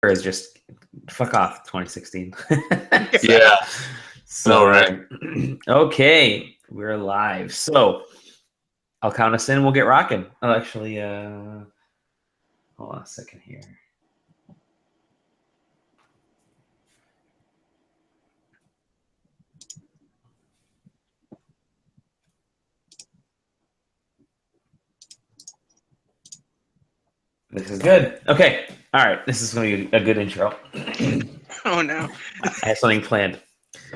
is just fuck off 2016. Yeah. So, right. Okay, we're live. So I'll count us in. We'll get rocking. I'll actually, hold on a second here. This is good. Okay. All right. This is going to be a good intro. Oh, no. I have something planned.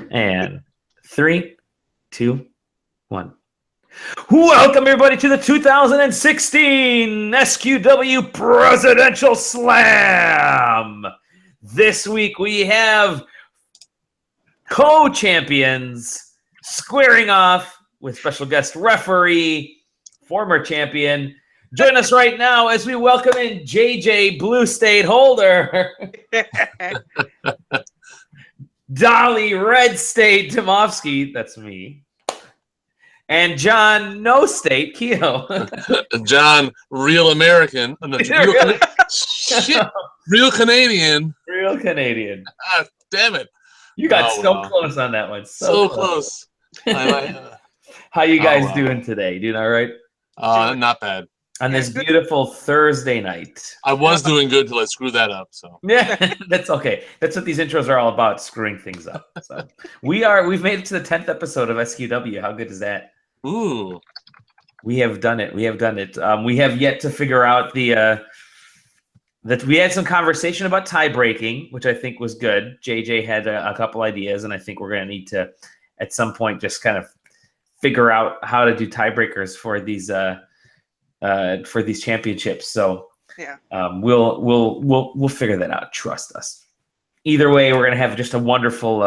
And 3, 2, 1. Welcome, everybody, to the 2016 SQW Presidential Slam. This week we have co-champions squaring off with special guest referee, former champion. Join us right now as we welcome in JJ Blue State Holder, Dolly Red State Timofsky, that's me, and John No State Keogh. John, real American. No, real Canadian. Real Canadian. Ah, damn it. You got close on that one. So close. How you guys doing today? Doing all right? Not bad. On this beautiful Thursday night. I was doing good till I screwed that up. So yeah, that's okay. That's what these intros are all about, screwing things up. So we've made it to the 10th episode of SQW. How good is that? Ooh. We have done it. We have yet to figure out that we had some conversation about tie breaking, which I think was good. JJ had a couple ideas, and I think we're going to need to, at some point, just kind of figure out how to do tiebreakers for these championships. So yeah, we'll figure that out. Trust us. Either way, we're going to have just a wonderful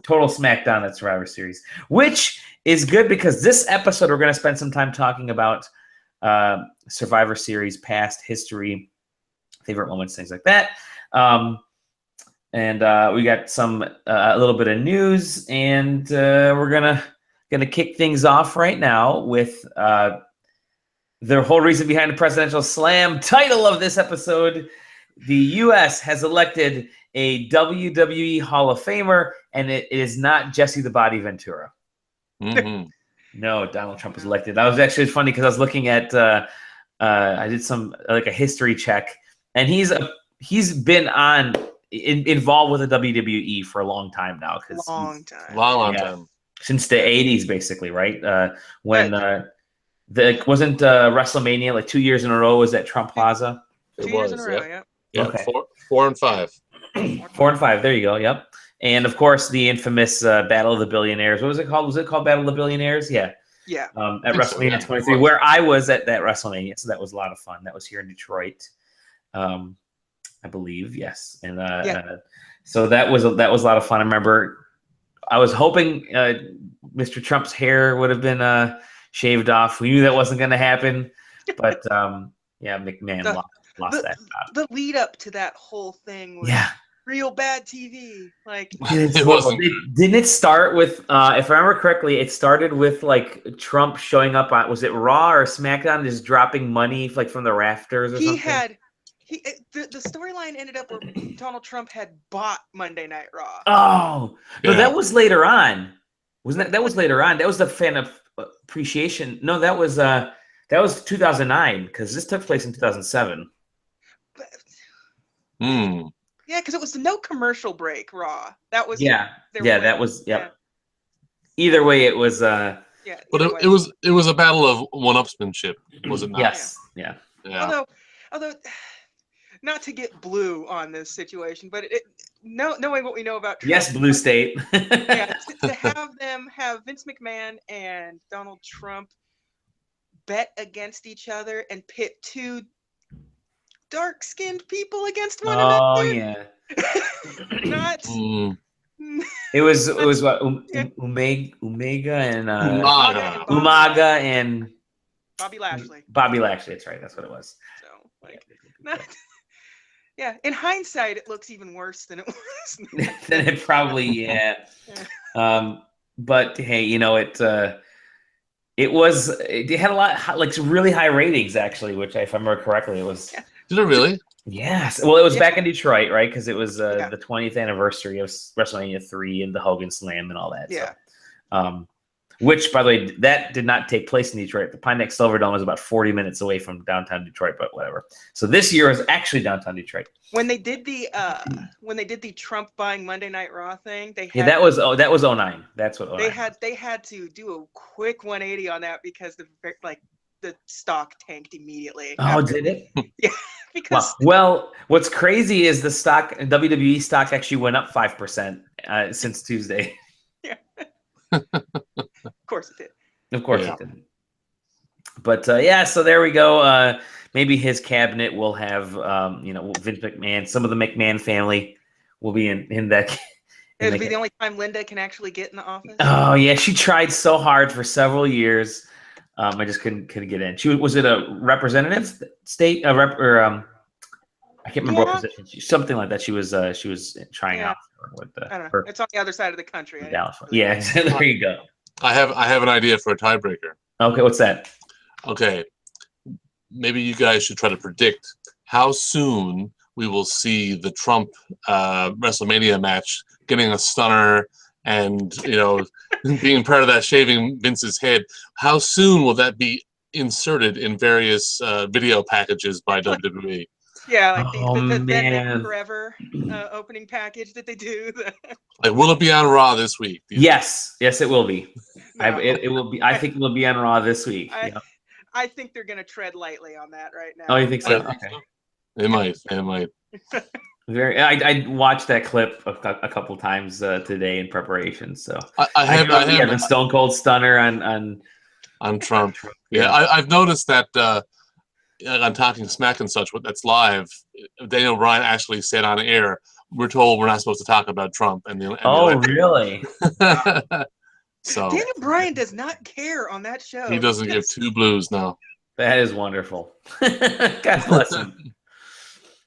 total smackdown at Survivor Series, which is good because this episode we're going to spend some time talking about Survivor Series past history, favorite moments, things like that. And we got some a little bit of news, and we're gonna kick things off right now with the whole reason behind the Presidential Slam title of this episode. The U.S. has elected a WWE Hall of Famer, and it is not Jesse the Body Ventura. Mm-hmm. No, Donald Trump was elected. That was actually funny because I was looking at I did some a history check, and he's been involved with the WWE for a long time now. Long time. Long time. Since the 80s, basically, right? When wasn't WrestleMania like 2 years in a row was at Trump Plaza? 2 years in a row, yeah. Yeah, okay. 4 and 5. 4 and 5. There you go. Yep. And of course, the infamous Battle of the Billionaires. What was it called? Was it called Battle of the Billionaires? Yeah. Yeah. At WrestleMania 23, where I was at that WrestleMania, so that was a lot of fun. That was here in Detroit, I believe. Yes, and so that was a lot of fun. I remember I was hoping Mr. Trump's hair would have been shaved off. We knew that wasn't going to happen, but yeah, McMahon lost that. The lead up to that whole thing was real bad TV. Like it wasn't. Didn't it start with? If I remember correctly, it started with like Trump showing up on, was it Raw or SmackDown, just dropping money like from the rafters or something? The storyline ended up where Donald Trump had bought Monday Night Raw. Oh no, that was later on. Wasn't that was later on? That was the fan of appreciation. No, that was 2009 because this took place in 2007. Yeah, because it was no commercial break Raw. That was that was Either way, it was but it was a battle of one-upsmanship, was it not? Yes. Yeah. Although not to get blue on this situation, but knowing what we know about Trump, yes, Blue State. to have Vince McMahon and Donald Trump bet against each other and pit two dark-skinned people against one another. Oh yeah. Not. It was what Omega and Umaga and Bobby Lashley. Bobby Lashley. That's right. That's what it was. So in hindsight, it looks even worse than it was. Then it probably but hey, you know it had a lot like really high ratings actually, which if I remember correctly, it was. Did it really? Yes. Well, it was Yeah. back in Detroit, right? Because it was Yeah. the 20th anniversary of WrestleMania 3 and the Hogan Slam and all that. Yeah. So, which, by the way, that did not take place in Detroit. The Pine Neck Silverdome was about 40 minutes away from downtown Detroit, but whatever. So this year was actually downtown Detroit. When they did the Trump buying Monday Night Raw thing, they had that was 09. That's what 09 they had to do a quick 180 on that because the stock tanked immediately. Oh, did it? Yeah, because well, what's crazy is the stock WWE stock actually went up 5% since Tuesday. Yeah. Of course it did. Of course it did. But so there we go. Maybe his cabinet will have Vince McMahon. Some of the McMahon family will be in that. It'll be the only time Linda can actually get in the office. Oh yeah, she tried so hard for several years. I just couldn't get in. She was it a representative state I can't remember what position. Something like that. She was trying out with I don't know. It's on the other side of the country. Yeah, there you go. I have an idea for a tiebreaker. Okay, what's that? Okay, maybe you guys should try to predict how soon we will see the Trump WrestleMania match getting a stunner and being part of that shaving Vince's head. How soon will that be inserted in various video packages by WWE? Yeah, like the Then Forever opening package that they do. Like, will it be on Raw this week? Yes, it will be. No. It will be. I think it will be on Raw this week. I think they're going to tread lightly on that right now. Oh, you think so? Okay. They might. I watched that clip a couple times today in preparation. So I have the Stone Cold Stunner on Trump. Yeah, I've noticed that on Talking Smack and such. That's live. Daniel Bryan actually said on air, "We're told we're not supposed to talk about Trump." Really? So Daniel Bryan does not care on that show. He doesn't give two blues now. That is wonderful. God bless him.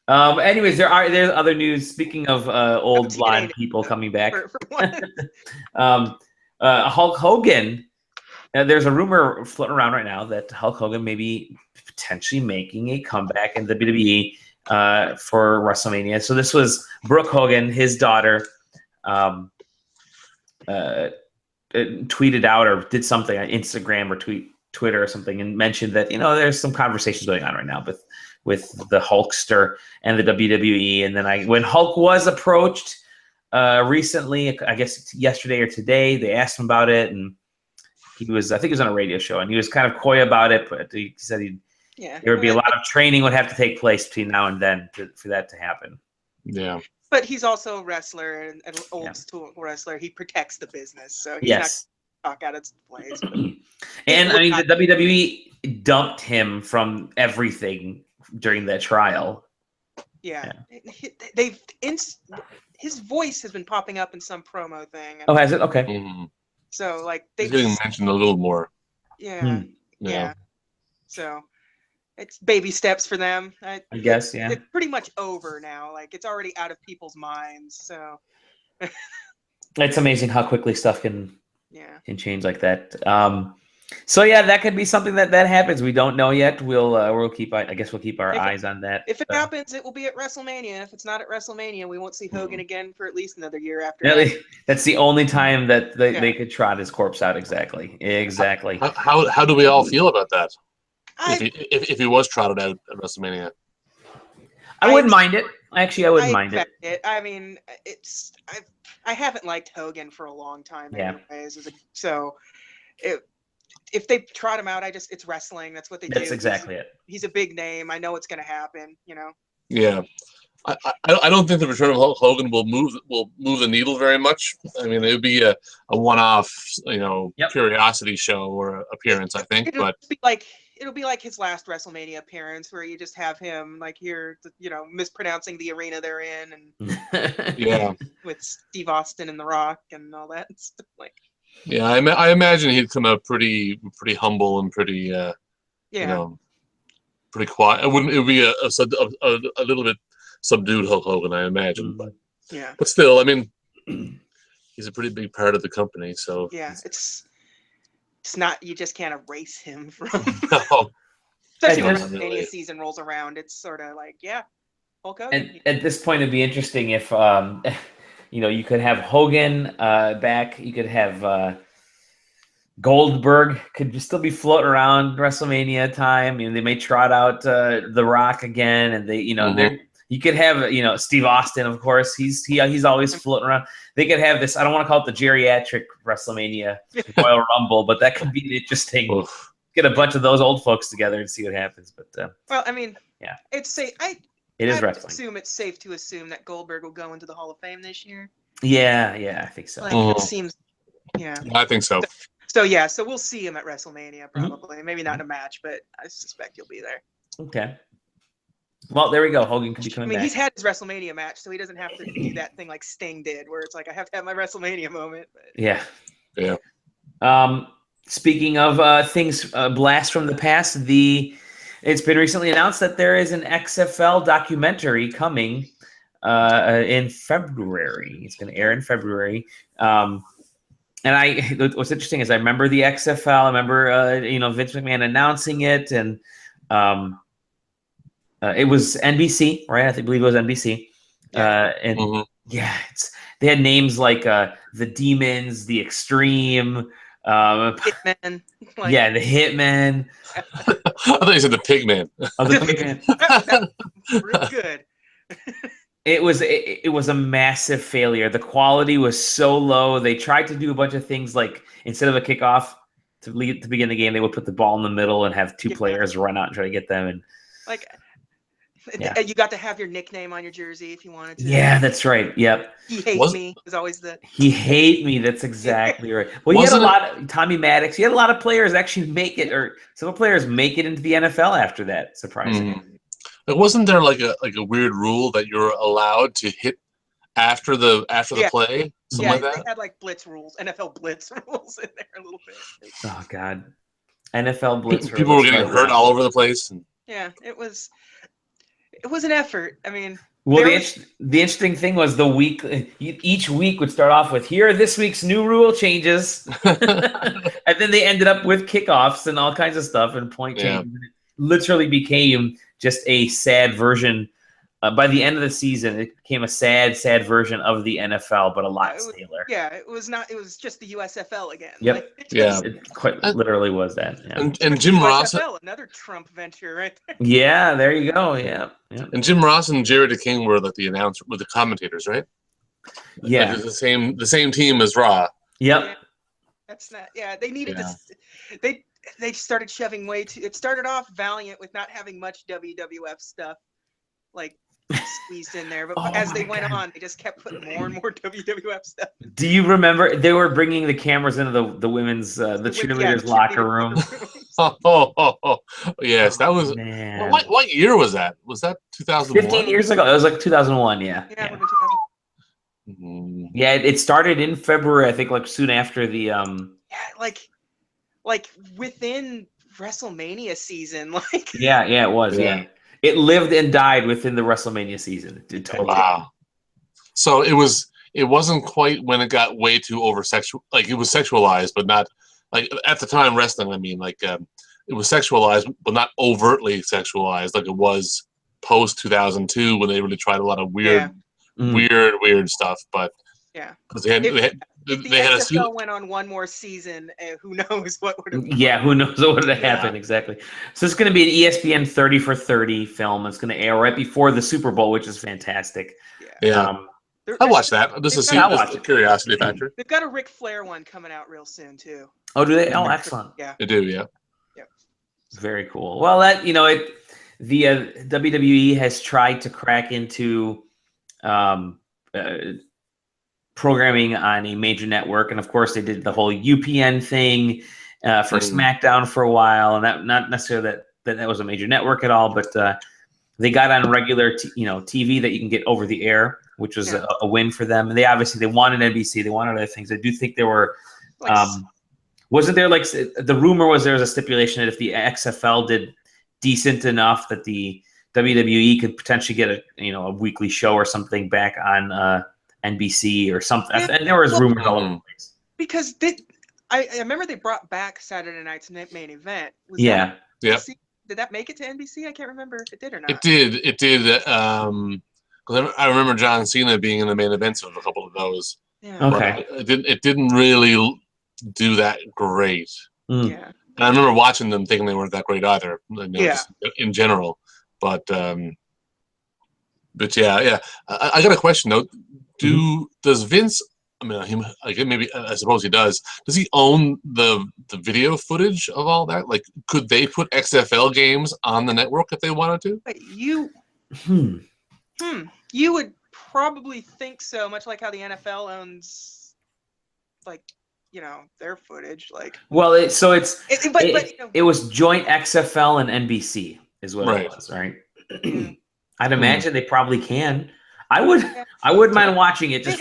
Anyways, there's other news. Speaking of old blonde people coming back, Hulk Hogan. There's a rumor floating around right now that Hulk Hogan may be potentially making a comeback in the WWE for WrestleMania. So this was Brooke Hogan, his daughter, tweeted out or did something on Instagram or Twitter or something and mentioned that there's some conversations going on right now with the Hulkster and the WWE. And then when Hulk was approached recently, I guess yesterday or today, they asked him about it, and I think he was on a radio show, and he was kind of coy about it, but he said there would be a lot of training would have to take place between now and then for that to happen. Yeah. But he's also a wrestler and an old school wrestler. He protects the business, so he's not going to talk out its place. And I mean, the WWE dumped him from everything during that trial. Yeah. His voice has been popping up in some promo thing. Oh, has it? Okay. Mm-hmm. So he's getting mentioned a little more. Yeah. Yeah. So it's baby steps for them. I guess, yeah. It's pretty much over now. Like, it's already out of people's minds. So it's amazing how quickly stuff can change like that. So yeah, that could be something that happens. We don't know yet. We'll keep our eyes on that. If it happens, it will be at WrestleMania. If it's not at WrestleMania, we won't see Hogan again for at least another year after that. That's the only time that they could trot his corpse out. Exactly. How do we all feel about that? If he was trotted out at WrestleMania, I wouldn't mind it. Actually, I wouldn't mind it. I mean, I haven't liked Hogan for a long time. Anyways, if they trot him out, it's wrestling. That's what they do. That's exactly it. He's a big name. I know it's going to happen. Yeah. I don't think the return of Hulk Hogan will move the needle very much. I mean, it would be a one-off, curiosity show or appearance, I think. It'll be like his last WrestleMania appearance, where you just have him mispronouncing the arena they're in, and with Steve Austin and The Rock and all that stuff. Yeah, I imagine he'd come out pretty humble and pretty pretty quiet. It would be a little bit subdued Hulk Hogan, I imagine, but still, I mean, he's a pretty big part of the company. So it's not, you just can't erase him from. No. Especially when WrestleMania season rolls around, it's sort of like Hulk Hogan. At this point, it'd be interesting if you could have Hogan back. You could have Goldberg could still be floating around WrestleMania time. They may trot out The Rock again, and you could have Steve Austin, of course. He's always floating around. They could have this. I don't want to call it the geriatric WrestleMania Royal Rumble, but that could be interesting. Get a bunch of those old folks together and see what happens. But well, I mean, yeah, it is wrestling. It's safe to assume that Goldberg will go into the Hall of Fame this year. Yeah, I think so. It seems. Yeah, I think so. So we'll see him at WrestleMania probably. Mm-hmm. Maybe not in a match, but I suspect he'll be there. Okay. Well, there we go. Hogan could be coming back. He's had his WrestleMania match, so he doesn't have to do that thing like Sting did, where it's like I have to have my WrestleMania moment. But... Yeah. Speaking of things blast from the past, it's been recently announced that there is an XFL documentary coming in February. It's going to air in February. And what's interesting is I remember the XFL. I remember Vince McMahon announcing it, and it was NBC, right? I believe it was NBC. They had names like the Demons, the Extreme. Hitman. The Hitman. I thought you said the Pigman. Oh, the Pigman. Real good. It was a massive failure. The quality was so low. They tried to do a bunch of things like instead of a kickoff to begin the game, they would put the ball in the middle and have two players run out and try to get them. And you got to have your nickname on your jersey if you wanted to. Yeah, that's right. Yep. He hates me was always He hate me. That's exactly right. Well, you had a lot of Tommy Maddox. You had a lot of players actually make it, or some players make it into the NFL after that. Surprisingly. Wasn't there like a weird rule that you're allowed to hit after the play? Something like that? They had like blitz rules, NFL blitz rules in there a little bit. Oh God, NFL blitz. People were getting hurt all over the place. Yeah, it was an effort. I mean, well, the interesting thing was each week would start off with here are this week's new rule changes, and then they ended up with kickoffs and all kinds of stuff and point changes. It literally became just a sad version. By the end of the season, it became a sad version of the NFL, but a lot staler. Yeah, it was not. It was just the USFL again. Yep. It quite literally was that. Yeah. And Jim Ross, another Trump venture, right there. Yeah, there you go. Yeah. And Jim Ross and Jared DeKing were like the announcer, with the commentators, right? Yeah. Like the same team as Raw. Yep. Yeah, that's not. Yeah, they needed to. They started shoving way too. It started off Valiant with not having much WWF stuff, like squeezed in there. But as they went on, they just kept putting more and more WWF stuff. Do you remember they were bringing the cameras into the women's the cheerleaders' locker room? Yes, that was. Man. What year was that? Was that 2001? 15 years ago. It was like 2001. Yeah. Yeah, it started in February. I think like soon after the like within WrestleMania season, like it was. Yeah, it lived and died within the WrestleMania season. Wow. So it wasn't quite when it got way too like it was sexualized, but not like at the time wrestling. I mean, like it was sexualized, but not overtly sexualized, like it was post 2002 when they really tried a lot of weird stuff. But because they had a NFL went on one more season. Who knows what would have? Yeah, who knows what would have happened exactly. So it's going to be an ESPN 30 for 30 film. It's going to air right before the Super Bowl, which is fantastic. Yeah. I watched that. This is a curiosity factor. They've got a Ric Flair one coming out real soon too. Oh, do they? Oh, excellent. Yeah, they do. Yeah. Very cool. Well, that the WWE has tried to crack into programming on a major network, and of course they did the whole UPN thing for SmackDown for a while, and that not necessarily that was a major network at all, but they got on regular TV that you can get over the air, which was a win for them. And they wanted NBC, they wanted other things. I do think there were wasn't there like the rumor was there was a stipulation that if the XFL did decent enough that the WWE could potentially get a weekly show or something back on NBC or something. And there was rumors all over the place. Because I remember they brought back Saturday night's main event. that make it to NBC? I can't remember if it did or not. It did. It did. 'Cause I remember John Cena being in the main events of a couple of those. Yeah. Okay. But it didn't really do that great. Mm. Yeah. And I remember watching them thinking they weren't that great either. You know, Yeah. just in general. But yeah. I got a question though. Does Vince? I mean, maybe I suppose he does. Does he own the video footage of all that? Like, could they put XFL games on the network if they wanted to? But you would probably think so, much like how the NFL owns, like, you know, their footage. Like, well, it you know, was joint XFL and NBC is what it was, right? I'd imagine they probably can. I wouldn't mind watching it just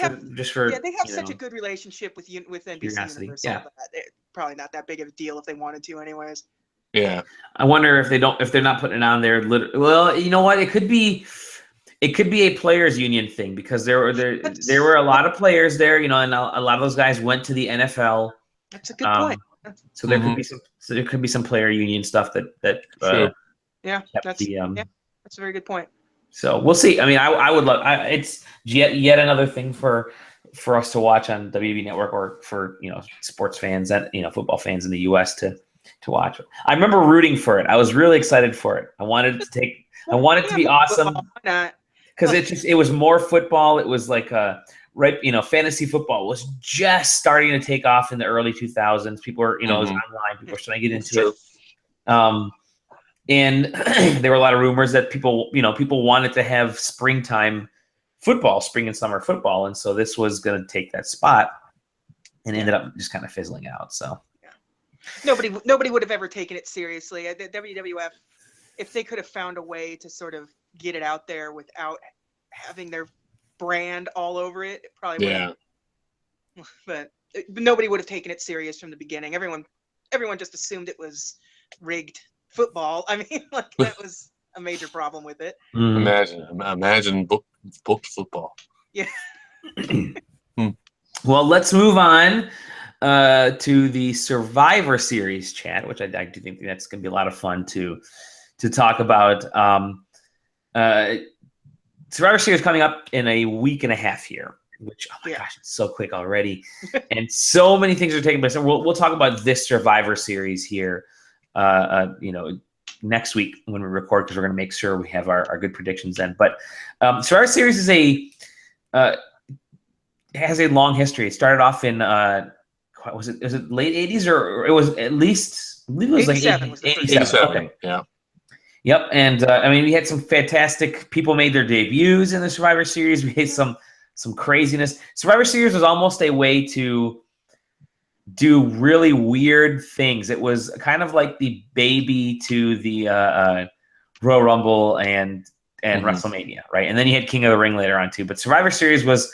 for yeah, they have such a good relationship with NBC curiosity. Universal Yeah. that it's probably not that big of a deal if they wanted to, anyways. Yeah. I wonder if they're not putting it on there. Well, you know what? It could be a players union thing because there were a lot of players there, you know, and a lot of those guys went to the NFL. That's a good point. So there could be some player union stuff that Sure. Yeah, that's a very good point. So we'll see. I mean, I would love. It's yet another thing for us to watch on WWE Network, or for, you know, sports fans and, you know, football fans in the U.S. to watch. I remember rooting for it. I was really excited for it. I wanted it to be awesome because it was more football. It was like you know, fantasy football was just starting to take off in the early 2000s. People were, you know, it was online. People were trying to get into it. And there were a lot of rumors that people wanted to have springtime football, spring and summer football, and so this was going to take that spot, and ended up just kind of fizzling out. So nobody would have ever taken it seriously. The WWF, if they could have found a way to sort of get it out there without having their brand all over it, it probably would have. But nobody would have taken it serious from the beginning. Everyone just assumed it was rigged football. I mean, like, that was a major problem with it. Imagine booked football. Yeah. Well, let's move on to the Survivor Series chat, which I do think that's going to be a lot of fun to talk about. Survivor Series coming up in a week and a half here, which, oh my gosh, it's so quick already, and so many things are taking place. And we'll talk about this Survivor Series here, you know, next week when we record, because we're going to make sure we have our good predictions then. But Survivor Series has a long history. It started off in was it late 80s, or it was at least, I believe it was 87 like 87. Okay. Yeah. Yep, and I mean, we had some fantastic people made their debuts in the Survivor Series. We had some craziness. Survivor Series was almost a way to do really weird things. It was kind of like the baby to the Royal Rumble and WrestleMania, right? And then you had King of the Ring later on too. But Survivor Series was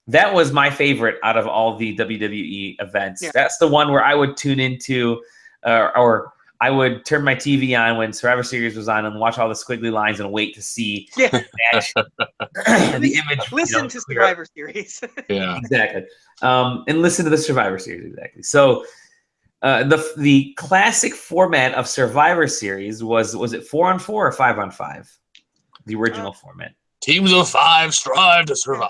my favorite out of all the WWE events. Yeah. That's the one where I would tune into, or I would turn my TV on when Survivor Series was on and watch all the squiggly lines and wait to see the match. The image. Listen to Survivor Series. Yeah, exactly. And listen to the Survivor Series, exactly. So the classic format of Survivor Series was it 4-on-4 or 5-on-5? The original format. Teams of 5 strive to survive.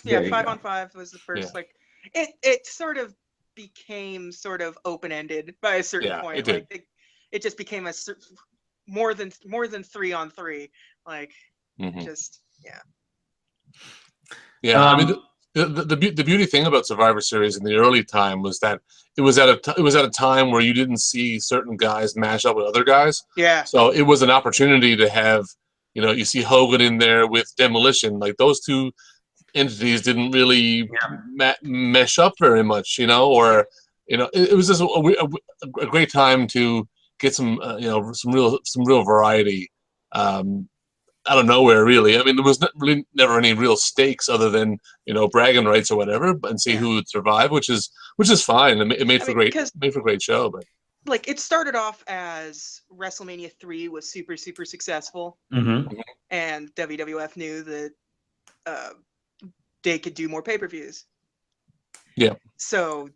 Yeah, 5-on-5 was the first. Like, it sort of became sort of open-ended by a certain point. It just became more than 3-on-3. Like, just I mean, the beauty thing about Survivor Series in the early time was that it was at a time where you didn't see certain guys match up with other guys. Yeah. So it was an opportunity to have, you know, you see Hogan in there with Demolition. Like, those two entities didn't really mesh up very much, you know, or, you know, it was just a great time to get some, you know, some real variety out of nowhere, really. I mean, there was never any real stakes other than, you know, bragging rights or whatever, and see who would survive, which is fine. It made for a great show, but. Like, it started off as WrestleMania 3 was super, super successful, and WWF knew that they could do more pay-per-views. Yeah. So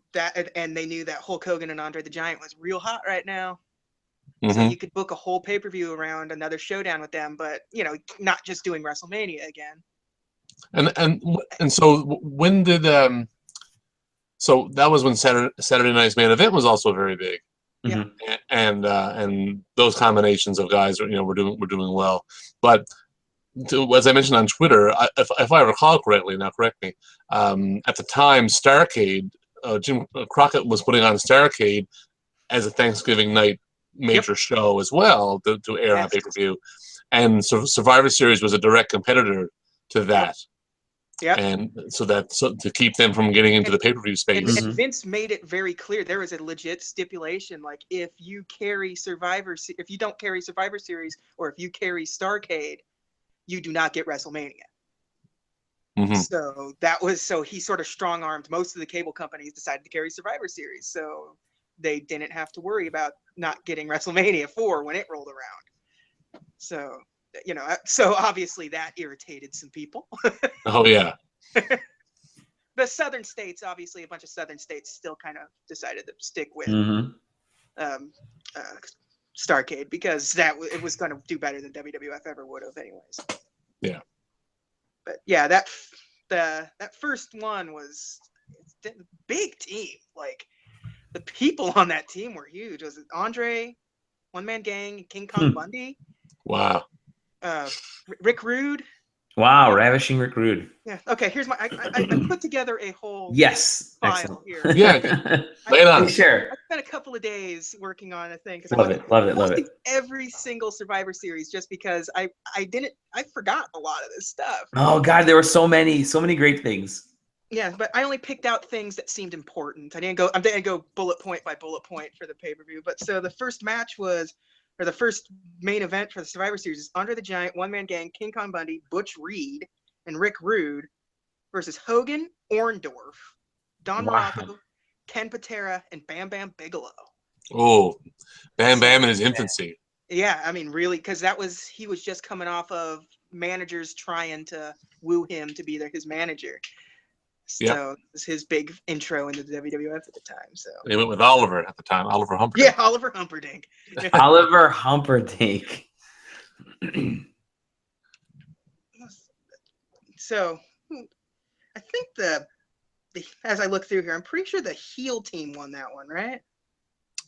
and they knew that Hulk Hogan and Andre the Giant was real hot right now. So you could book a whole pay-per-view around another showdown with them, but not just doing WrestleMania again. And so when did so that was when Saturday Night's Main Event was also very big. Yeah. And those combinations of guys were doing well. But as I mentioned on Twitter, if I recall correctly, now correct me, at the time Starrcade, Jim Crockett was putting on Starrcade as a Thanksgiving night major show as well to air on pay-per-view, and so Survivor Series was a direct competitor to that. Yeah. And so to keep them from getting into the pay-per-view space. And Vince made it very clear there was a legit stipulation, like if you don't carry Survivor Series, or if you carry Starrcade, you do not get WrestleMania. So he sort of strong-armed most of the cable companies decided to carry Survivor Series, so they didn't have to worry about not getting WrestleMania 4 when it rolled around. So so obviously that irritated some people. Oh yeah. The southern states, obviously, a bunch of southern states still kind of decided to stick with Starrcade because it was going to do better than WWF ever would have, anyways. Yeah. But yeah, that first one was a big team. Like the people on that team were huge. Was it Andre, One Man Gang, King Kong Bundy? Wow. Rick Rude. Wow, ravishing Rick Rude. Yeah. Okay. Here's I put together a whole file excellent. here. Yeah. Lay it on. Sure. I spent a couple of days working on a thing. Love it. Every single Survivor Series, just because I forgot a lot of this stuff. Oh God, there were so many great things. Yeah, but I only picked out things that seemed important. I didn't go bullet point by bullet point for the pay-per-view. But so the first match the first main event for the Survivor Series is Andre the Giant, One Man Gang, King Kong Bundy, Butch Reed, and Rick Rude versus Hogan, Orndorff, Don Morocco, Ken Patera, and Bam Bam Bigelow. Oh, Bam Bam in his infancy. Yeah, I mean, really, because he was just coming off of managers trying to woo him to be his manager. So it was his big intro into the WWF at the time. So he went with Oliver at the time, Oliver Humperdinck. Yeah, Oliver Humperdinck. Oliver Humperdinck. So I think as I look through here, I'm pretty sure the heel team won that one, right?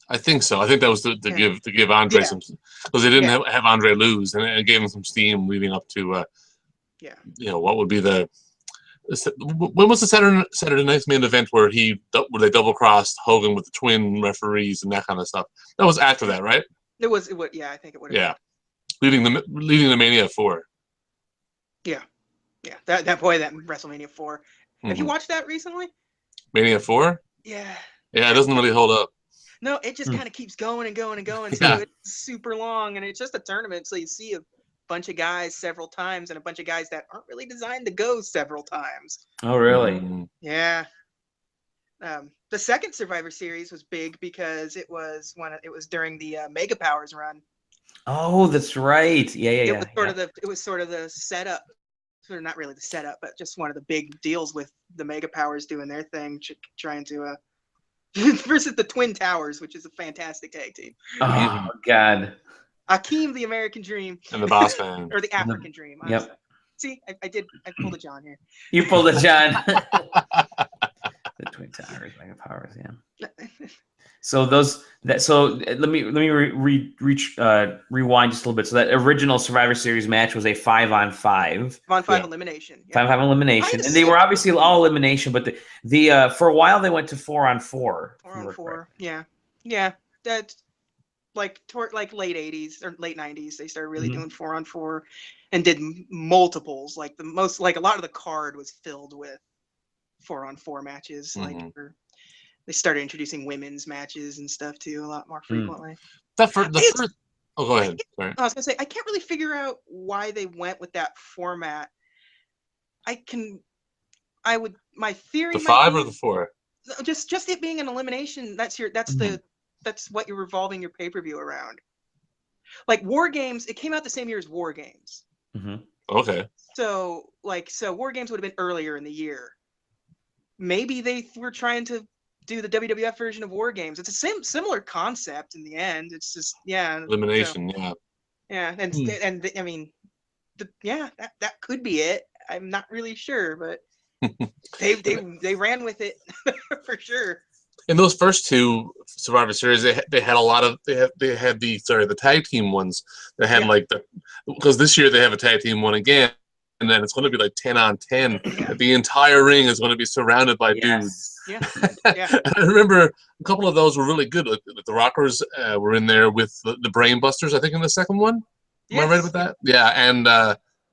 I think so. I think that was to give Andre some, because they didn't have Andre lose, and it gave him some steam leading up to what would be when was the Saturday Night's Main Event where they double crossed Hogan with the twin referees and that kind of stuff? That was after that, right? It would. Yeah, I think it would. Yeah, leading the Mania 4. Yeah. That WrestleMania 4. Have you watched that recently? Mania 4? Yeah. Yeah, it doesn't really hold up. No, it just kind of keeps going and going and going. So it's super long, and it's just a tournament. So you see a bunch of guys several times, and a bunch of guys that aren't really designed to go several times. Oh, really? Yeah. The second Survivor Series was big because it was during the Mega Powers run. Oh, that's right. Yeah. It was sort of the setup. Sort of not really the setup, but just one of the big deals with the Mega Powers doing their thing, trying to versus the Twin Towers, which is a fantastic tag team. Oh God. Akeem, the American Dream, and the Boss Man, or the African Dream. Yep. See, I pulled a John here. You pulled a John. The Twin Towers, Mega Powers, yeah. So let me rewind just a little bit. So that original Survivor Series match was a 5-on-5. 5-on-5 elimination. 5-on-5 elimination, and they were obviously all elimination. But the for a while they went to 4-on-4. 4-on-4. Yeah. That's like late 80s or late 90s. They started really doing 4-on-4 and did multiples. Like a lot of the card was filled with 4-on-4 matches. They started introducing women's matches and stuff too a lot more frequently. Oh, go ahead. Sorry. I was gonna say I can't really figure out why they went with that format. My theory. The 5 or the 4? Just it being an elimination. That's what you're revolving your pay-per-view around. Like War Games, it came out the same year as War Games. Okay. So War Games would have been earlier in the year. Maybe they were trying to do the WWF version of War Games. It's a similar concept in the end. It's just elimination. So, and I mean, that could be it. I'm not really sure, but they ran with it for sure. In those first two Survivor Series, they had a lot of they had the tag team ones. They had because this year they have a tag team one again, and then it's going to be like 10 on 10. The entire ring is going to be surrounded by dudes. Yeah. I remember a couple of those were really good. Like the Rockers were in there with the Brain Busters, I think, in the second one. Am I right with that? Yeah, and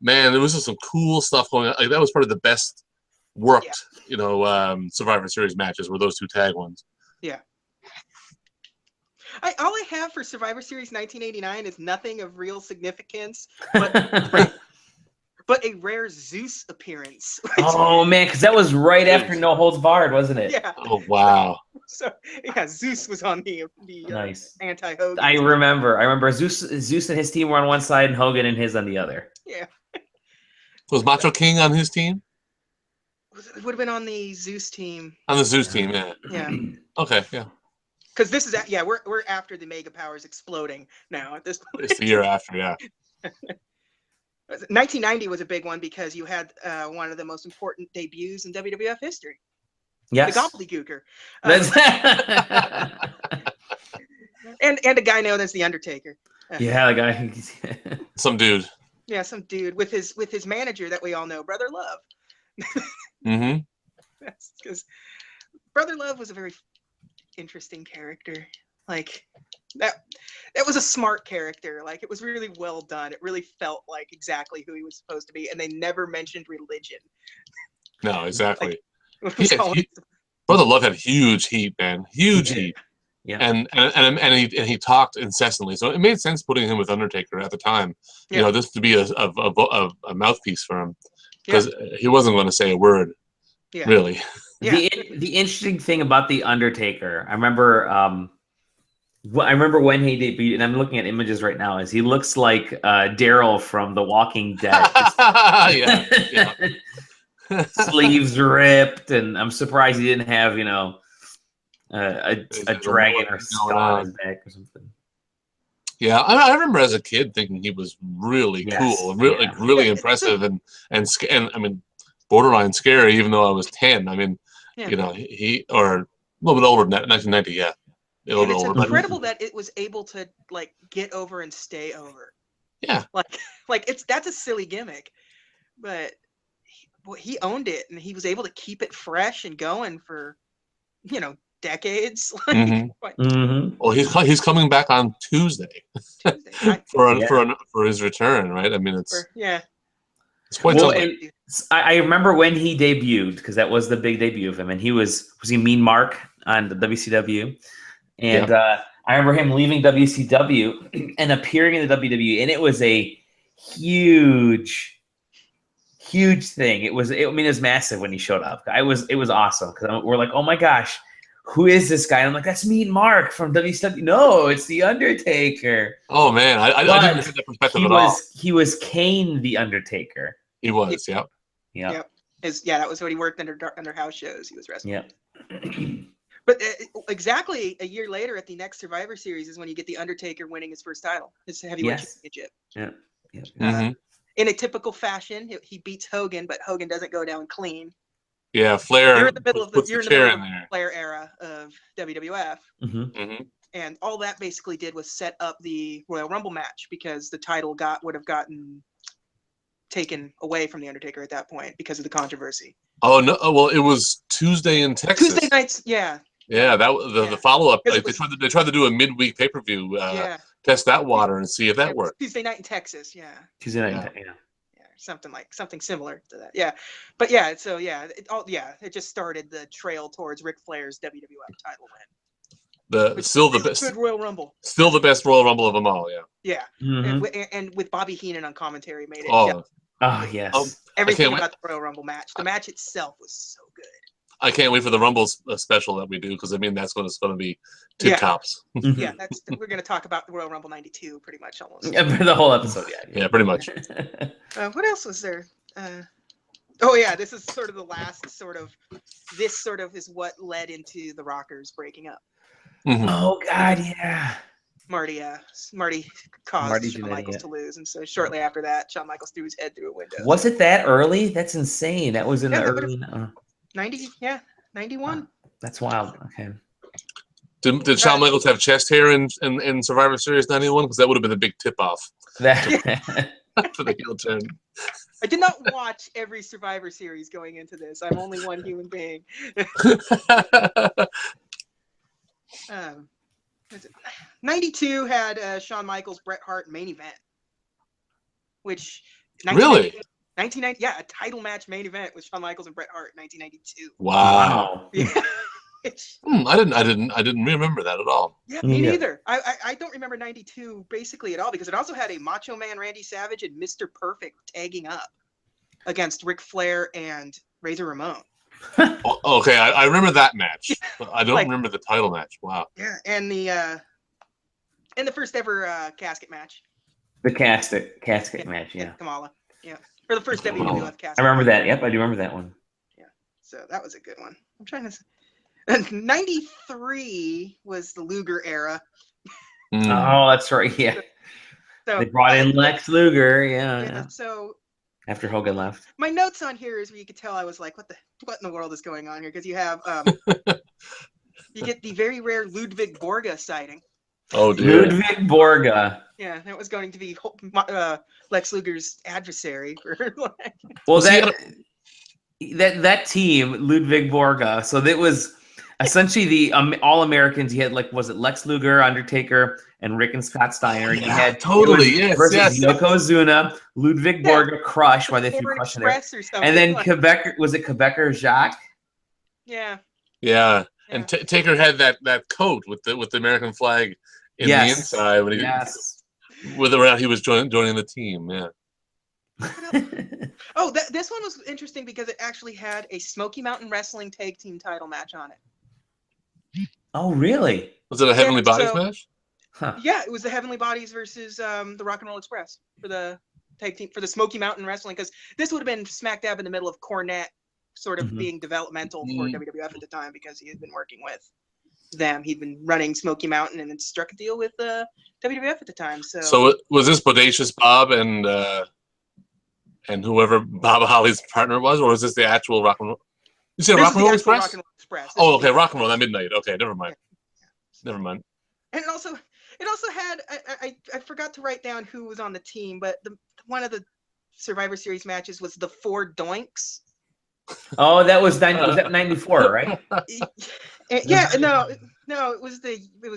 man, there was just some cool stuff going on. Like, that was probably the best worked, Survivor Series matches were those two tag ones. Yeah. All I have for Survivor Series 1989 is nothing of real significance, but a rare Zeus appearance. Oh man, because that was right after No Holds Barred, wasn't it? Yeah. Oh wow. So Zeus was on the nice anti-Hogan. I remember Zeus and his team were on one side and Hogan and his on the other. Yeah. Was Macho King on his team? It would have been on the Zeus team. On the Zeus team, yeah. Yeah. Okay, yeah. Because this is we're after the Mega Powers exploding now at this point. It's the year after, yeah. 1990 was a big one because you had one of the most important debuts in WWF history. Yes. The Gobbledy Gooker. And a guy known as the Undertaker. Yeah, the guy. Some dude. Yeah, some dude with his manager that we all know, Brother Love. Mm-hmm. That's because Brother Love was a very interesting character. Like that was a smart character. Like it was really well done. It really felt like exactly who he was supposed to be, and they never mentioned religion. No, exactly. Like, Brother Love had huge heat, man. Huge heat. Yeah. And he talked incessantly, so it made sense putting him with Undertaker at the time. Yeah. You know, this to be a mouthpiece for him, because he wasn't going to say a word. Yeah. Really. Yeah. The interesting thing about the Undertaker, I remember when he debuted, and I'm looking at images right now, is he looks like Daryl from The Walking Dead. Yeah. Sleeves ripped, and I'm surprised he didn't have, a dragon or skull on his back or something. Yeah, I remember as a kid thinking he was really cool, really impressive, and I mean, borderline scary, even though I was 10. I mean, he or a little bit older than that, 1990. Yeah, a little bit older. It's incredible that it was able to like get over and stay over. Yeah, like that's a silly gimmick, but he owned it, and he was able to keep it fresh and going for decades. Well, he's coming back on Tuesday for his return, right? I mean, it's quite something. I remember when he debuted, because that was the big debut of him, and was he Mean Mark on the WCW, and I remember him leaving WCW and appearing in the WWE, and it was a huge thing. It was massive when he showed up. It was awesome, because we're like, oh my gosh, who is this guy? And I'm like, that's Mean Mark from WCW. No, it's the Undertaker. Oh man, I didn't get that perspective at all. He was Kane the Undertaker. He was, yeah. That was what he worked under house shows. He was wrestling. Yeah. But exactly a year later, at the next Survivor Series, is when you get the Undertaker winning his first title, his heavyweight championship. Yeah. In a typical fashion, he beats Hogan, but Hogan doesn't go down clean. Yeah, Flair. You're in the middle of the there. Flair era of WWF, and all that basically did was set up the Royal Rumble match, because the title would have gotten taken away from the Undertaker at that point because of the controversy. Oh no! Well, it was Tuesday in Texas. Tuesday nights, yeah. Yeah, that the follow up. Like, they tried to do a midweek pay per view. Test that water and see if that worked. Tuesday night in Texas, yeah. Tuesday night, Something similar to that, yeah. But yeah, so it just started the trail towards Ric Flair's WWF title win. Still the best good Royal Rumble. Still the best Royal Rumble of them all, yeah. Yeah, mm-hmm. and with Bobby Heenan on commentary made it. Oh yes. Everything about the Royal Rumble match. The match itself was so good. I can't wait for the Rumble special that we do, because I mean that's going to be tip tops. Yeah, we're going to talk about the Royal Rumble '92 pretty much almost. Yeah, for the whole episode. Yeah, pretty much. What else was there? Oh yeah, this is sort of the last this is what led into the Rockers breaking up. Mm-hmm. Oh God, yeah. Marty caused Shawn Michaels to lose, and so shortly after that, Shawn Michaels threw his head through a window. Was it that early? That's insane. That was in the early 91. That's wild. Okay. Did Shawn Michaels have chest hair in Survivor Series 91? Because that would have been a big tip off for the heel turn. I did not watch every Survivor Series going into this. I'm only one human being. 92 had Shawn Michaels, Bret Hart main event, which really 1990, yeah, a title match main event with Shawn Michaels and Bret Hart, 1992. Wow. Yeah. I didn't remember that at all. Yeah, me neither. I don't remember 92 basically at all, because it also had a Macho Man Randy Savage and Mr. Perfect tagging up against Ric Flair and Razor Ramon. Okay, I remember that match, but I don't remember the title match. Wow. Yeah, and the first ever casket match. The casket match, yeah. Kamala, yeah, for the first WWF casket. I remember that. Yep, I do remember that one. Yeah, so that was a good one. I'm trying to. And 93 was the Luger era. Oh, that's right. Yeah. So, they brought in Lex Luger. Yeah. So after Hogan left. My notes on here is where you could tell I was like, what in the world is going on here? Because you have you get the very rare Ludwig Borga sighting. Oh dear. Ludwig Borga. Yeah, that was going to be Lex Luger's adversary. Well, that team, Ludwig Borga. So that was essentially the All Americans. You had was it Lex Luger, Undertaker, and Rick and Scott Steiner. You had versus Yokozuna, Ludwig Borga, Crush. Why they threw Crush in there? And then Quebec, was it Quebecer Jacques? Yeah. Yeah, and Taker had that coat with the American flag in the inside when he was joining the team. Yeah. Oh, this one was interesting because it actually had a Smoky Mountain Wrestling tag team title match on it. Oh, really? Was it a Heavenly Bodies match? Huh. Yeah, it was the Heavenly Bodies versus the Rock and Roll Express for the tag team for the Smoky Mountain Wrestling, because this would have been smack dab in the middle of Cornette sort of being developmental for WWF at the time, because he had been working with them. He'd been running Smoky Mountain and then struck a deal with WWF at the time. So was this Bodacious Bob and whoever Bob Holly's partner was, or was this the actual Rock and Roll? You said Rock and Roll Express? Rock and Roll Express. Oh, okay, Rock and Roll at midnight. Okay, never mind. Never mind. And it also had I forgot to write down who was on the team, but one of the Survivor Series matches was the Four Doinks. Oh, that was 94, right? Yeah, no, it was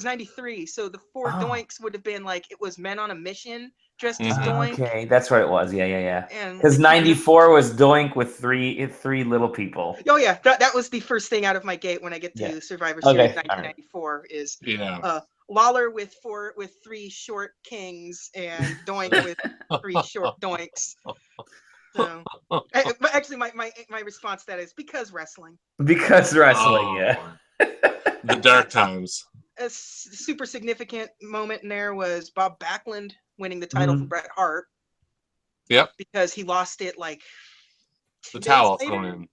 93. So the Four Doinks would have been it was Men on a Mission dressed as Doink. Okay, that's what it was. Yeah. Because 94 was Doink with three little people. Oh yeah, that was the first thing out of my gate when I get to Survivor Series 1994 is Lawler with three short kings and Doink with three short Doinks. So, but actually, my response to that is because wrestling. Because wrestling, yeah. The dark times. A super significant moment in there was Bob Backlund winning the title for Bret Hart. Yep. Because he lost it the towel thrown in.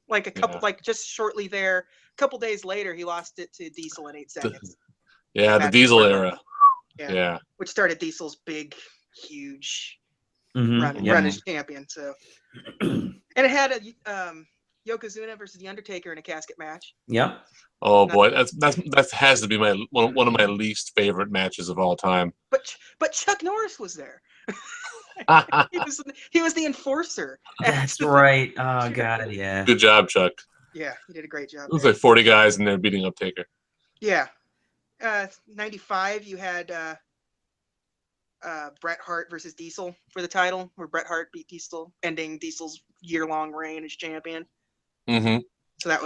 Just shortly there. A couple days later, he lost it to Diesel in 8 seconds. The Diesel era. Yeah. Which started Diesel's big, huge run as champion. So, and it had a Yokozuna versus the Undertaker in a casket match. Yep. Oh boy, that has to be one of my least favorite matches of all time. But Chuck Norris was there. he was the enforcer. That's right. Oh god, yeah. Good job, Chuck. Yeah, he did a great job. It was 40 guys and they're beating up Taker. Yeah. 95, you had Bret Hart versus Diesel for the title, where Bret Hart beat Diesel, ending Diesel's year-long reign as champion. Mm-hmm. So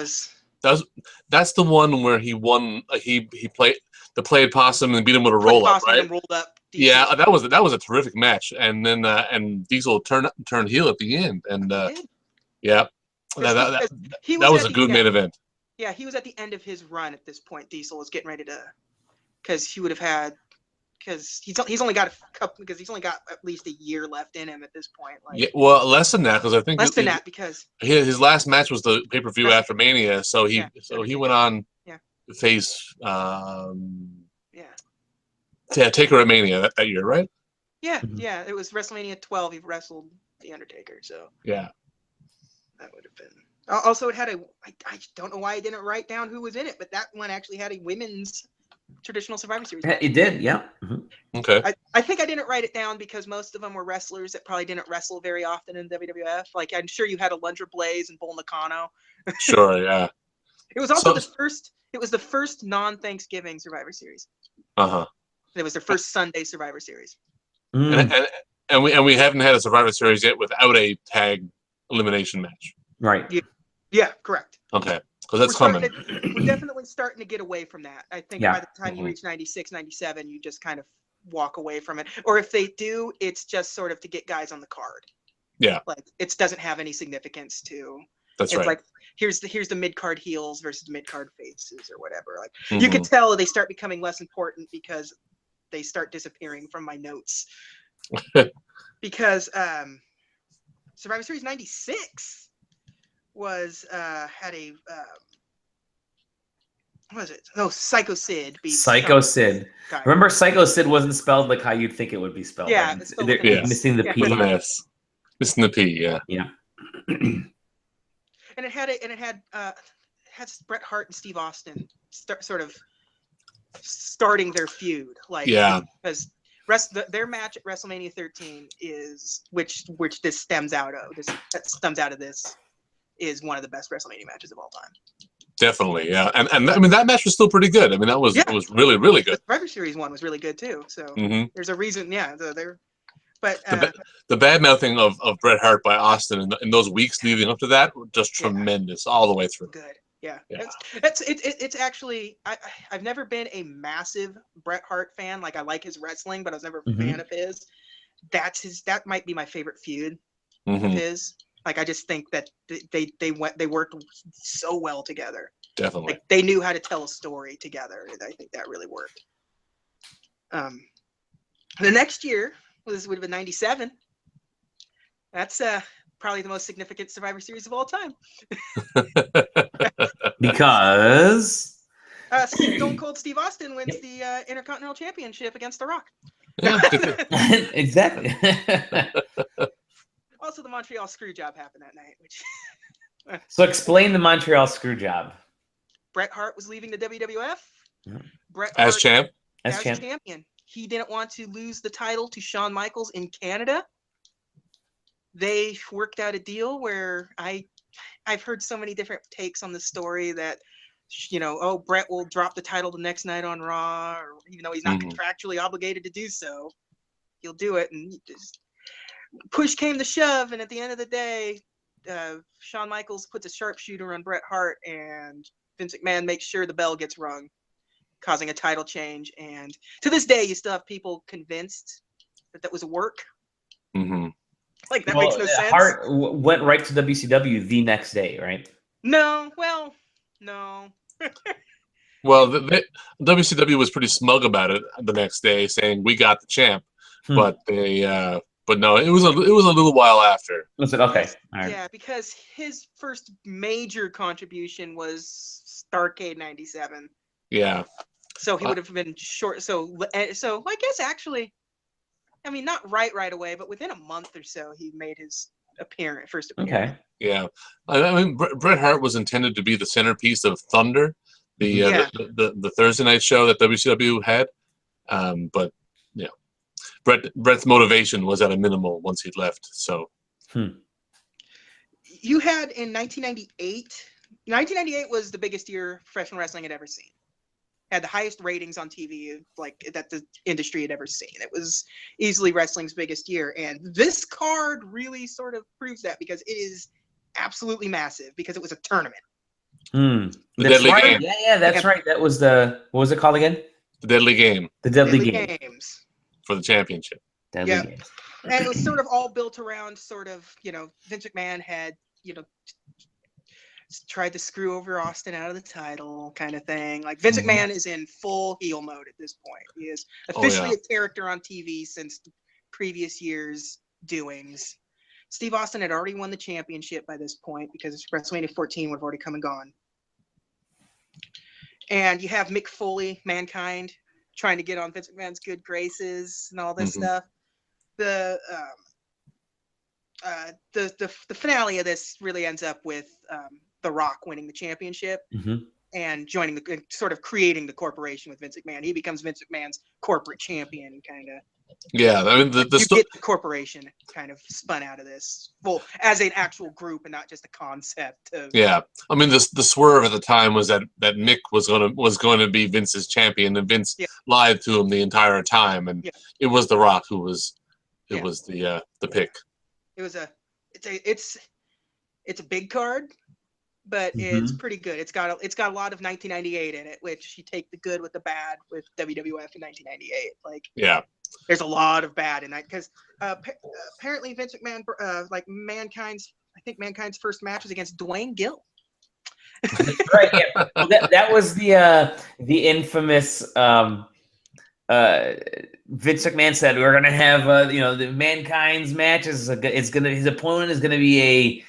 that's the one where he won. He played possum and beat him with a roll up, right? Rolled up Diesel. Yeah, that was a terrific match. And then and Diesel turned heel at the end, and that was a good main event. Yeah, he was at the end of his run at this point. Diesel was getting ready to, because he would have had because he's only got a couple, because he's only got at least a year left in him at this point. Like, yeah, well, less than that, because I think less than that, because his last match was the pay-per-view after Mania, so he went on to face Taker at Mania that year, right? Yeah, yeah, it was WrestleMania 12. He wrestled The Undertaker, so yeah, that would have been. Also, it had I don't know why I didn't write down who was in it, but that one actually had a women's traditional Survivor Series match. It did, yeah. Okay. I think I didn't write it down because most of them were wrestlers that probably didn't wrestle very often in WWF. Like, I'm sure you had Alundra Blaze and Bull Nakano. Sure, yeah. It was also the first non-Thanksgiving Survivor Series. It was their first Sunday Survivor Series. And we haven't had a Survivor Series yet without a tag elimination match. Right. Yeah, correct. Okay. Because that's coming. We're definitely starting to get away from that. I think by the time you reach 96, 97, you just kind of walk away from it. Or if they do, it's just sort of to get guys on the card. Yeah. Like, it doesn't have any significance to. That's it's right. Like, here's the mid-card heels versus the mid-card faces or whatever. Like, you can tell they start becoming less important because they start disappearing from my notes. Because Survivor Series 96 was had a what was it? No, Psycho Sid beat Psycho Sid. guy. Remember, Psycho Sid wasn't spelled like how you'd think it would be spelled. Yeah, like, it's spelled they're missing the P. With an S. Missing the P, yeah. Yeah. And it had Bret Hart and Steve Austin sort of starting their feud, like, because their match at WrestleMania 13 is which this stems out of. This is one of the best WrestleMania matches of all time. Definitely, yeah, and I mean that match was still pretty good. I mean that was it was really good. The Survivor Series one was really good too. So there's a reason, But the bad mouthing of Bret Hart by Austin in those weeks leading up to that were just tremendous all the way through. Good. Yeah. It's actually I've never been a massive Bret Hart fan. Like, I like his wrestling, but I was never a fan of his. That might be my favorite feud of his. Like, I just think that they worked so well together. Definitely. Like, they knew how to tell a story together, and I think that really worked. The next year would have been 97. That's probably the most significant Survivor Series of all time. Because Stone Cold Steve Austin wins the Intercontinental Championship against The Rock. Yeah. Exactly. Also, the Montreal Screwjob happened that night. So explain the Montreal Screwjob. Bret Hart was leaving the WWF. Bret Hart, as champ. As champion. He didn't want to lose the title to Shawn Michaels in Canada. They worked out a deal where I've heard so many different takes on the story that, Bret will drop the title the next night on Raw, or even though he's not contractually obligated to do so, he'll do it. And push came to shove, and at the end of the day, Shawn Michaels puts a sharpshooter on Bret Hart, and Vince McMahon makes sure the bell gets rung, causing a title change. And to this day, you still have people convinced that was a work. Like, that makes no sense. Hart went right to WCW the next day, right? No. Well, no. Well, the WCW was pretty smug about it the next day, saying we got the champ, but they. But no, it was a little while after. Was it okay? All right. Yeah, because his first major contribution was Starrcade '97. Yeah. So he would have been short. So I guess actually, I mean, not right away, but within a month or so, he made his first appearance. Okay. Yeah, I mean, Bret Hart was intended to be the centerpiece of Thunder, the Thursday night show that WCW had, but yeah. Bret's motivation was at a minimal once he'd left. So, you had in 1998. 1998 was the biggest year professional wrestling had ever seen. Had the highest ratings on TV like that the industry had ever seen. It was easily wrestling's biggest year, and this card really sort of proves that because it is absolutely massive because it was a tournament. The Deadly Game. Yeah, that's right. That was what was it called again? The Deadly Game. The Deadly Games. For the championship. Deadly Games. And it was sort of all built around Vince McMahon had, tried to screw over Austin out of the title kind of thing. Like Vince McMahon is in full heel mode at this point. He is officially a character on TV since the previous year's doings. Steve Austin had already won the championship by this point because WrestleMania 14 would have already come and gone. And you have Mick Foley, Mankind, trying to get on Vince McMahon's good graces and all this stuff. The finale of this really ends up with The Rock winning the championship and joining sort of creating the corporation with Vince McMahon. He becomes Vince McMahon's corporate champion, kind of. Yeah, I mean the corporation kind of spun out of this, well, as an actual group and not just a concept. Yeah, I mean the swerve at the time was that Mick was going to be Vince's champion, and Vince lied to him the entire time, and it was The Rock who was was the pick. It's a big card, but it's pretty good. It's got a lot of 1998 in it, which you take the good with the bad with WWF in 1998. Like there's a lot of bad in that because apparently Vince McMahon Mankind's first match was against Dwayne Gill. Right. Yeah. Well, that was the infamous. Vince McMahon said we're gonna have the Mankind's match his opponent is gonna be a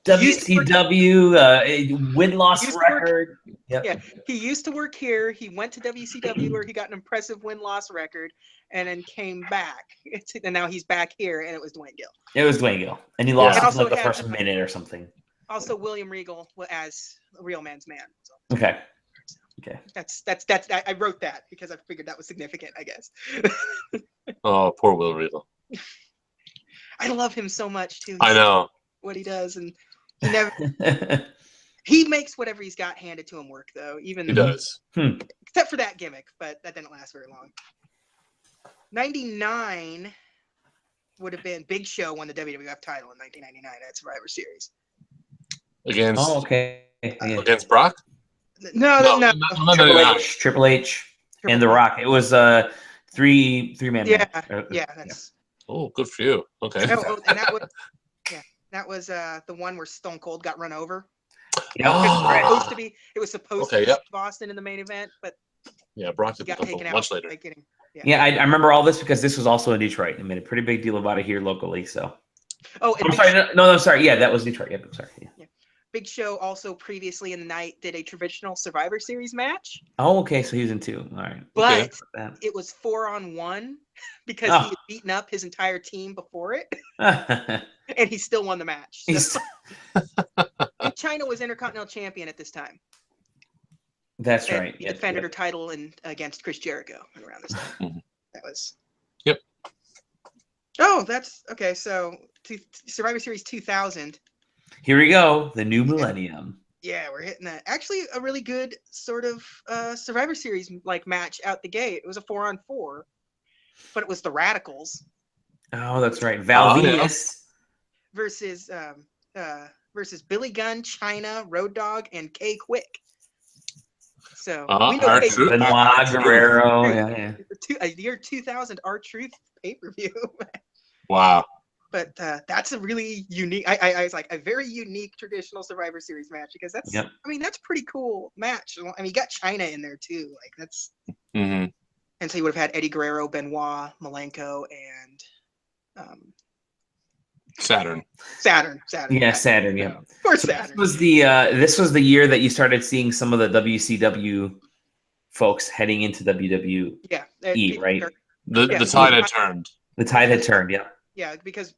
WCW win-loss record. Yeah, he used to work here. He went to WCW where he got an impressive win-loss record, and then came back. And now he's back here, and it was Dwayne Gill. It was Dwayne Gill, and he lost in like the first minute or something. Also, William Regal as a Real Man's Man. So. Okay. That's I wrote that because I figured that was significant, I guess. Oh, poor Will Regal. I love him so much too. I know what he does, and he never. He makes whatever he's got handed to him work, though. Even he does, except for that gimmick, but that didn't last very long. 99 would have been Big Show won the WWF title in 1999 at Survivor Series against Brock. No. Triple H, and The Rock. It was three-man. Yeah, that's. Oh, good for you. Okay. And that was the one where Stone Cold got run over. It was supposed to be Boston in the main event, but Brock got taken out much later. I remember all this because this was also in Detroit. I made a pretty big deal about it here locally. So. Oh, I'm sorry. No, I'm sorry. Yeah, that was Detroit. Yeah, I'm sorry. Yeah. Big Show also previously in the night did a traditional Survivor Series match. Oh, okay. So he was in 2. All right. But it was 4-on-1 because he had beaten up his entire team before it. And he still won the match. So. And China was Intercontinental Champion at this time. That's right. He defended her title against Chris Jericho around this time. That was. Yep. Oh, that's okay. So Survivor Series 2000. Here we go, the new millennium. Yeah, we're hitting that. Actually, a really good sort of Survivor Series like match out the gate. It was a 4-on-4, but it was the Radicals. Oh, that's right. Val Venus versus Billy Gunn, China, Road Dogg, and Kay Quick. So we know Benoit Guerrero. A year 2000 R-Truth pay-per-view. Wow. But that's a really unique. I was like a very unique traditional Survivor Series match because that's. I mean, that's a pretty cool match. I mean, you got China in there too. Like that's. And so you would have had Eddie Guerrero, Benoit, Malenko, and. Saturn. Yeah, Saturn. Yeah. Of course, Saturn. This was the year that you started seeing some of the WCW folks heading into WWE. Yeah. Right. The tide had turned. The tide had turned. Yeah. Yeah, because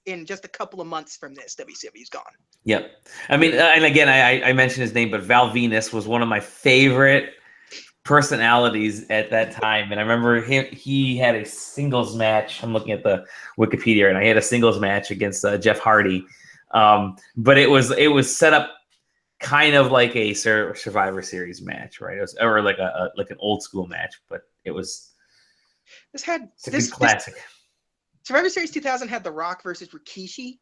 in just a couple of months from this, WCW's gone. Yep. I mean, and again, I mentioned his name, but Val Venus was one of my favorite personalities at that time. And I remember he had a singles match. I'm looking at the Wikipedia, and I had a singles match against Jeff Hardy. But it was set up kind of like a Survivor Series match, right? It was, or like an old school match, but it was. This classic. Survivor Series 2000 had The Rock versus Rikishi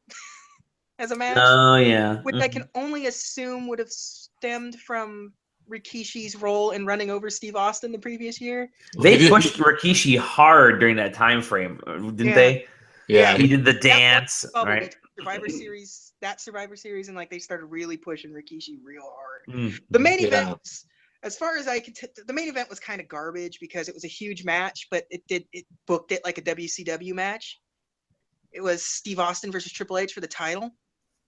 as a match. Oh, yeah. Which I can only assume would have stemmed from Rikishi's role in running over Steve Austin the previous year. They pushed Rikishi hard during that time frame, didn't they? Yeah. He did the dance, right? Survivor Series that Survivor Series, and like they started really pushing Rikishi real hard. Mm. The main event, as far as I could, the main event was kind of garbage because it was a huge match, but it booked it like a WCW match. It was Steve Austin versus Triple H for the title,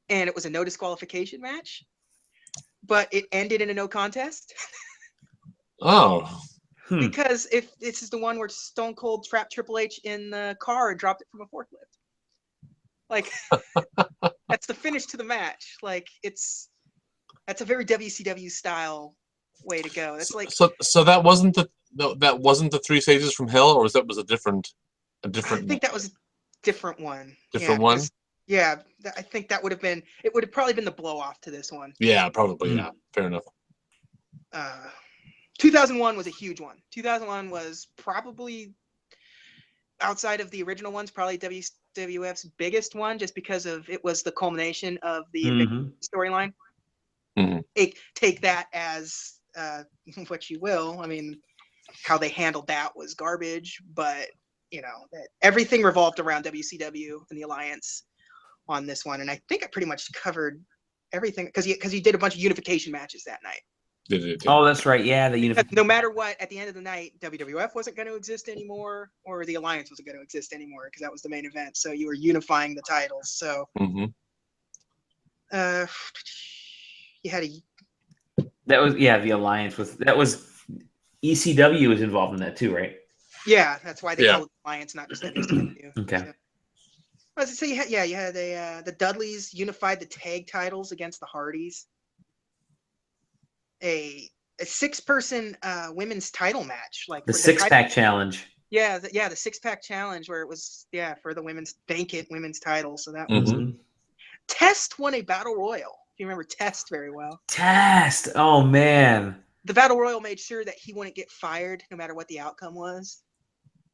and it was a no disqualification match, but it ended in a no contest. Oh. Because if this is the one where Stone Cold trapped Triple H in the car and dropped it from a forklift. Like, that's the finish to the match. Like, that's a very WCW style way to go. That's like so that wasn't the 3 Stages from Hell, or was a different? I think that was a different one. Different one. Yeah, I think that would have been. It would have probably been the blow off to this one. Yeah, probably. Yeah, fair enough. 2001 was a huge one. 2001 was probably, outside of the original ones, probably WWF's biggest one, just because it was the culmination of the storyline. Take that as what you will. I mean, how they handled that was garbage, but that everything revolved around WCW and the Alliance on this one, and I think I pretty much covered everything because he did a bunch of unification matches that night. Oh, that's right. Yeah, no matter what, at the end of the night, WWF wasn't going to exist anymore, or the Alliance wasn't going to exist anymore, because that was the main event. So you were unifying the titles. So you had that was the Alliance that was ECW was involved in that too, right? Yeah, that's why they call it Alliance, not just WCW. Okay. So you had the Dudleys unified the tag titles against the Hardys. A 6-person women's title match, like the 6-pack challenge. Yeah, the 6-pack challenge where it was for the vacant women's title. So that was Test won a battle royal. If you remember Test very well. Test. Oh man. The battle royal made sure that he wouldn't get fired no matter what the outcome was.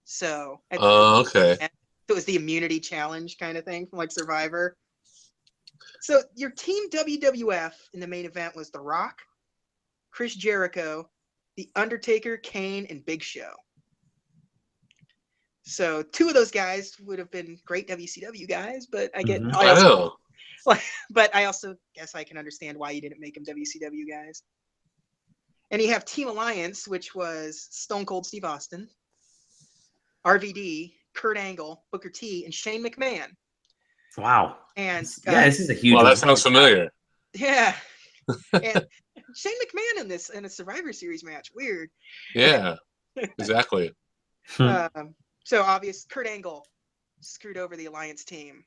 So okay. It was the immunity challenge kind of thing from like Survivor. So your team WWF in the main event was The Rock, Chris Jericho, The Undertaker, Kane, and Big Show. So 2 of those guys would have been great WCW guys, but but I also guess I can understand why you didn't make them WCW guys. And you have Team Alliance, which was Stone Cold Steve Austin, RVD, Kurt Angle, Booker T, and Shane McMahon. Wow. And this is a huge. Well, that sounds familiar. Yeah. And Shane McMahon in a Survivor Series match. Weird. Yeah. Exactly. So obvious, Kurt Angle screwed over the Alliance team.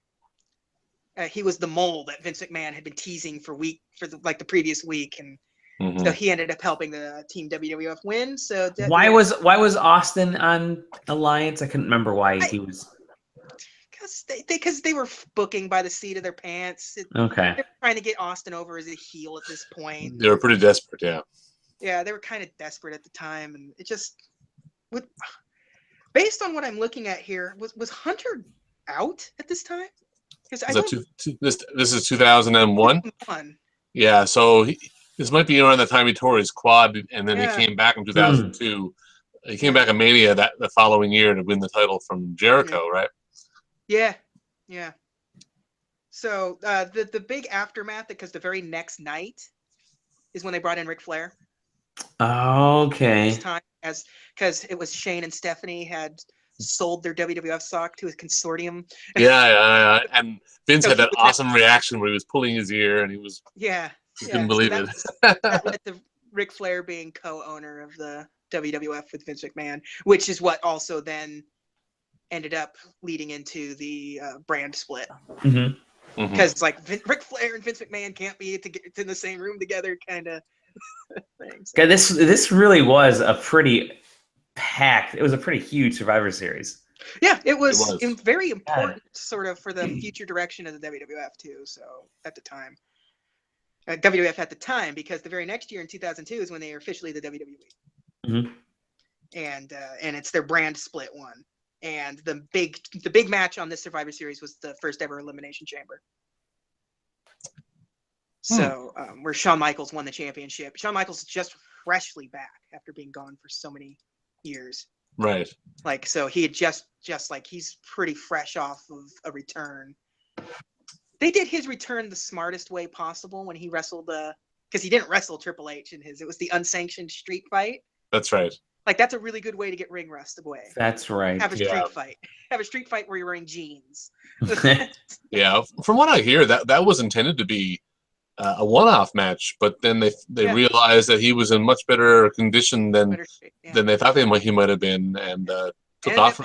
He was the mole that Vince McMahon had been teasing for the previous week, and so he ended up helping the Team WWF win. So why was Austin on Alliance? I couldn't remember why he was. Because they were booking by the seat of their pants. Okay. They were trying to get Austin over as a heel at this point. They were pretty desperate, yeah. Yeah, they were kind of desperate at the time, and it just based on what I'm looking at here, was Hunter out at this time? Because this is 2001. Yeah, so this might be around the time he tore his quad, and then he came back in 2002. He came back in Mania the following year to win the title from Jericho, right? Yeah. So the big aftermath, because the very next night is when they brought in Ric Flair. Okay. This time, because it was Shane and Stephanie had sold their WWF stock to a consortium. Yeah. And Vince had that awesome reaction where he was pulling his ear, and he couldn't believe it. That led to Ric Flair being co-owner of the WWF with Vince McMahon, which is what also then ended up leading into the brand split. Because like Ric Flair and Vince McMahon can't be in the same room together, kind of thing. So. Okay, this really was a pretty packed. It was a pretty huge Survivor Series. Yeah, it was very important, sort of, for the future direction of the WWF too. So at the time, WWF at the time, because the very next year in 2002 is when they are officially the WWE, and it's their brand split one. And the big match on this Survivor Series was the first ever Elimination Chamber. So where Shawn Michaels won the championship. Shawn Michaels is just freshly back after being gone for so many years. Right. Like, so he had just like, he's pretty fresh off of a return. They did his return the smartest way possible when he wrestled because he didn't wrestle Triple H in his. It was the unsanctioned street fight. That's right. Like that's a really good way to get ring rust away. That's right. Have a street fight. Have a street fight where you're wearing jeans. Yeah, from what I hear, that was intended to be a one-off match, but then they realized that he was in much better condition than they thought he might have been, and took off.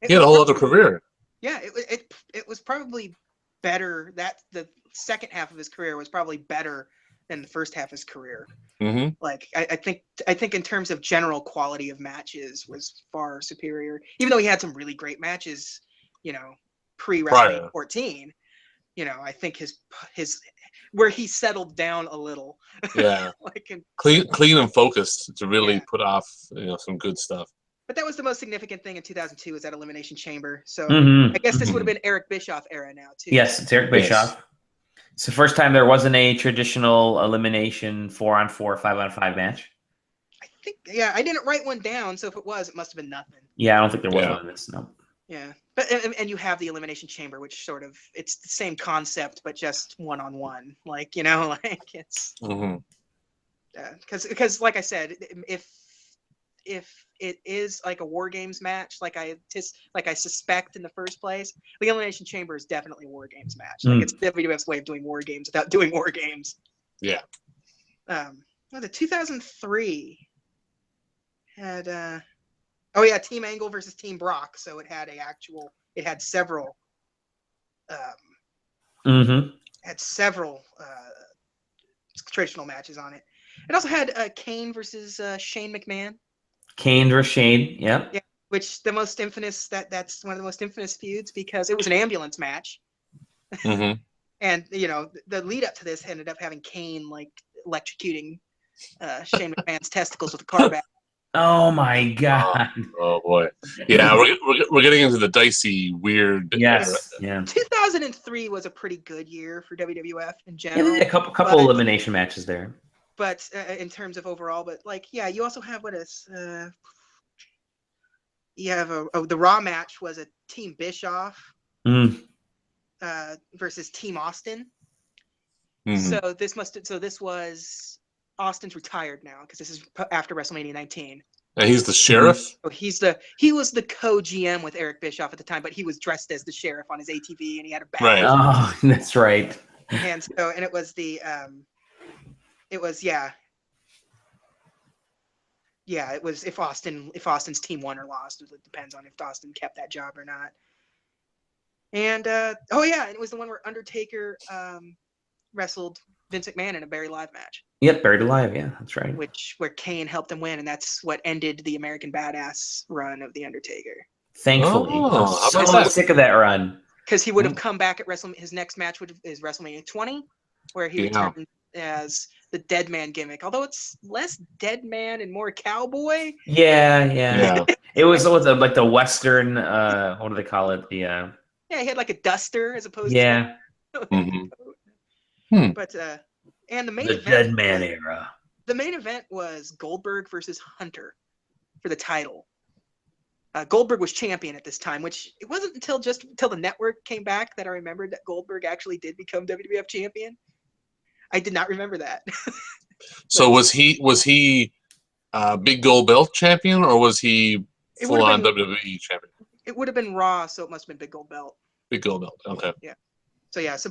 He had a whole other career. Yeah, it was probably better. That the second half of his career was probably better than the first half of his career. Mm-hmm. Like I think in terms of general quality of matches was far superior. Even though he had some really great matches, pre-WrestleMania 14. I think his where he settled down a little. Yeah. Clean and focused to really put off some good stuff. But that was the most significant thing in 2002 is that Elimination Chamber. So Mm-hmm. I guess this would have been Eric Bischoff era now too. Yes, it's Eric Bischoff. Yes. It's the first time there wasn't a traditional elimination 4-on-4, 5-on-5 match. I think, I didn't write one down, so if it was, it must have been nothing. Yeah, I don't think there was one in this, no. Yeah, but and you have the Elimination Chamber, which sort of, it's the same concept, but just one-on-one. Like, it's... Mm-hmm. Because like I said, if it is like a War Games match, like I suspect in the first place, the Elimination Chamber is definitely a War Games match. Like it's WWF's way of doing War Games without doing War Games. Yeah. The 2003 had Team Angle versus Team Brock, so it had several traditional matches on it. It also had Kane versus Shane McMahon. Kane versus Shane, yep. Yeah, which that's one of the most infamous feuds because it was an ambulance match. Mm-hmm. And the lead up to this ended up having Kane like electrocuting Shane McMahon's testicles with a car bat. Oh my god! Oh boy! Yeah, we're getting into the dicey, weird. Yes, yeah. 2003 was a pretty good year for WWF in general. Yeah, a couple elimination matches there. But in terms of overall, you also have you have the Raw match was a Team Bischoff versus Team Austin. Mm-hmm. So this was Austin's retired now because this is after WrestleMania 19. And he's the sheriff. So he was the co-GM with Eric Bischoff at the time, but he was dressed as the sheriff on his ATV and he had a badge. Right. Oh, that's right. And it was the it was if Austin's team won or lost. It depends on if Austin kept that job or not. And it was the one where Undertaker wrestled Vince McMahon in a Buried Alive match. Yep, Buried Alive, yeah, that's right. Where Kane helped him win, and that's what ended the American Badass run of the Undertaker. Thankfully, I'm so sick of that run. Because he would have come back at WrestleMania. His next match is WrestleMania 20, where he returned as the Dead Man gimmick. Although it's less Dead Man and more cowboy. Yeah. It was like the Western. What do they call it? The he had like a duster as opposed to. Mm-hmm. But and the main event, Dead Man era. The main event was Goldberg versus Hunter for the title. Goldberg was champion at this time, which it wasn't until the network came back that I remembered that Goldberg actually did become WWF champion. I did not remember that. So was he big gold belt champion or was he full on WWE champion? It would have been Raw, so it must have been big gold belt. Big gold belt. Okay. Yeah. So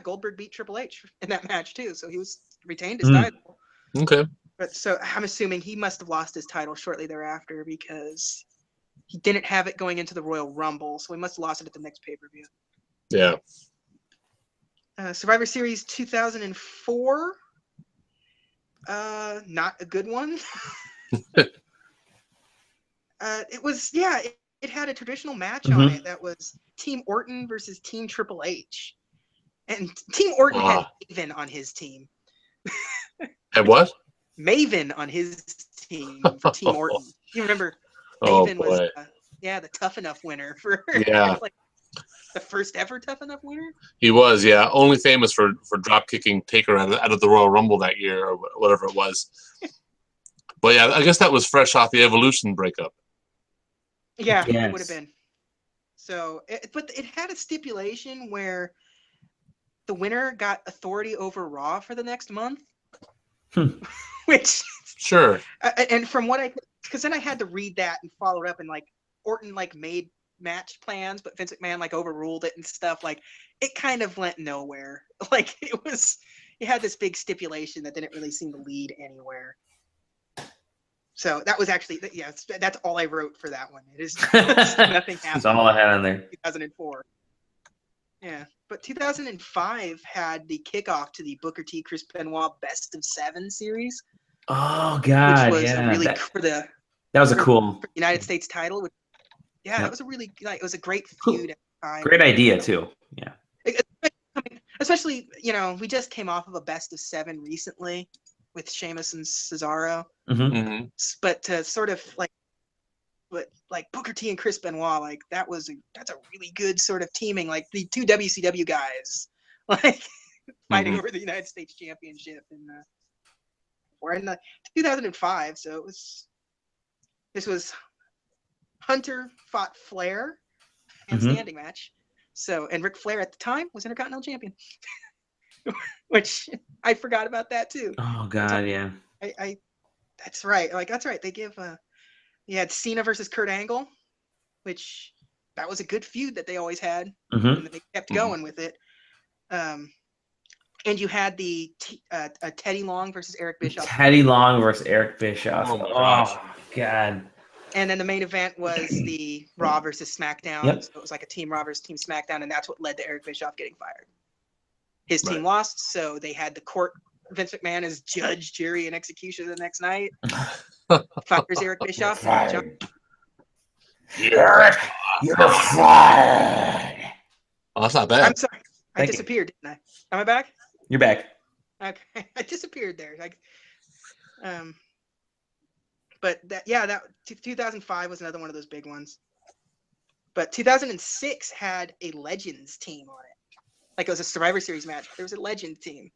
Goldberg beat Triple H in that match too, so he retained his title. Okay. But so I'm assuming he must have lost his title shortly thereafter because he didn't have it going into the Royal Rumble, so he must have lost it at the next pay-per-view. Yeah. Survivor Series 2004. Not a good one. It was it had a traditional match on it that was Team Orton versus Team Triple H. And Team Orton had Maven on his team. Had what? Maven on his team for Team Orton. You remember Maven was the Tough Enough winner for like the first ever Tough Enough winner? He was, only famous for drop kicking Taker out of the Royal Rumble that year or whatever it was. But I guess that was fresh off the Evolution breakup. Yeah, it would have been. So, but it had a stipulation where the winner got authority over Raw for the next month. Which sure. And from what because then I had to read that and follow it up, and like Orton like made match plans, but Vince McMahon like overruled it and stuff. Like it kind of went nowhere. Like it had this big stipulation that didn't really seem to lead anywhere. So that was actually, yeah, that's all I wrote for that one. It is nothing happened. That's all I had on there. 2004. Yeah, but 2005 had the kickoff to the Booker T. Chris Benoit Best of 7 series. Oh God, which was yeah, really that was a cool United States title. That was a really it was a great feud at the time. Great idea too. Yeah. Especially, we just came off of a Best of 7 recently with Sheamus and Cesaro. Mm-hmm. But to sort of like Booker T and Chris Benoit, like that's a really good sort of teaming, like the 2 WCW guys, like fighting over the United States Championship we're in the 2005. So this was Hunter fought Flair and standing match. So, and Ric Flair at the time was Intercontinental Champion, which I forgot about that too. Oh God, yeah. That's right. Like that's right. They you had Cena versus Kurt Angle, which that was a good feud that they always had, and they kept going with it. And you had the Teddy Long versus Eric Bischoff. Teddy Long versus Eric Bischoff. Oh my gosh. God. And then the main event was the Raw versus SmackDown. Yep. So it was like a Team Raw versus Team SmackDown, and that's what led to Eric Bischoff getting fired. His team lost, so they had the court Vince McMahon as judge, jury, and executioner the next night. Fires Eric Bischoff. You're fired. Oh, that's not bad. I'm sorry. I disappeared, didn't I? Am I back? You're back. Okay. I disappeared there. But that 2005 was another one of those big ones. But 2006 had a Legends team on it. Like it was a Survivor Series match. There was a Legend team.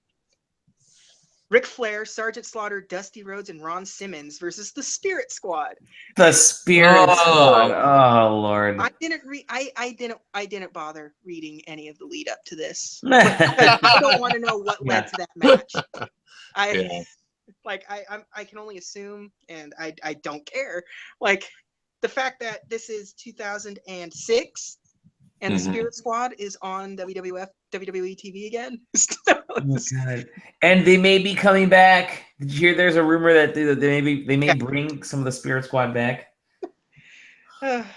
Ric Flair, Sergeant Slaughter, Dusty Rhodes, and Ron Simmons versus the Spirit Squad. The Spirit Squad. Oh Lord. I didn't bother reading any of the lead up to this. I don't want to know what led to that match. I can only assume, and I don't care. Like the fact that this is 2006 and the Spirit Squad is on WWE TV again. God. And they may be coming back. Did you hear? There's a rumor that they may bring some of the Spirit Squad back. And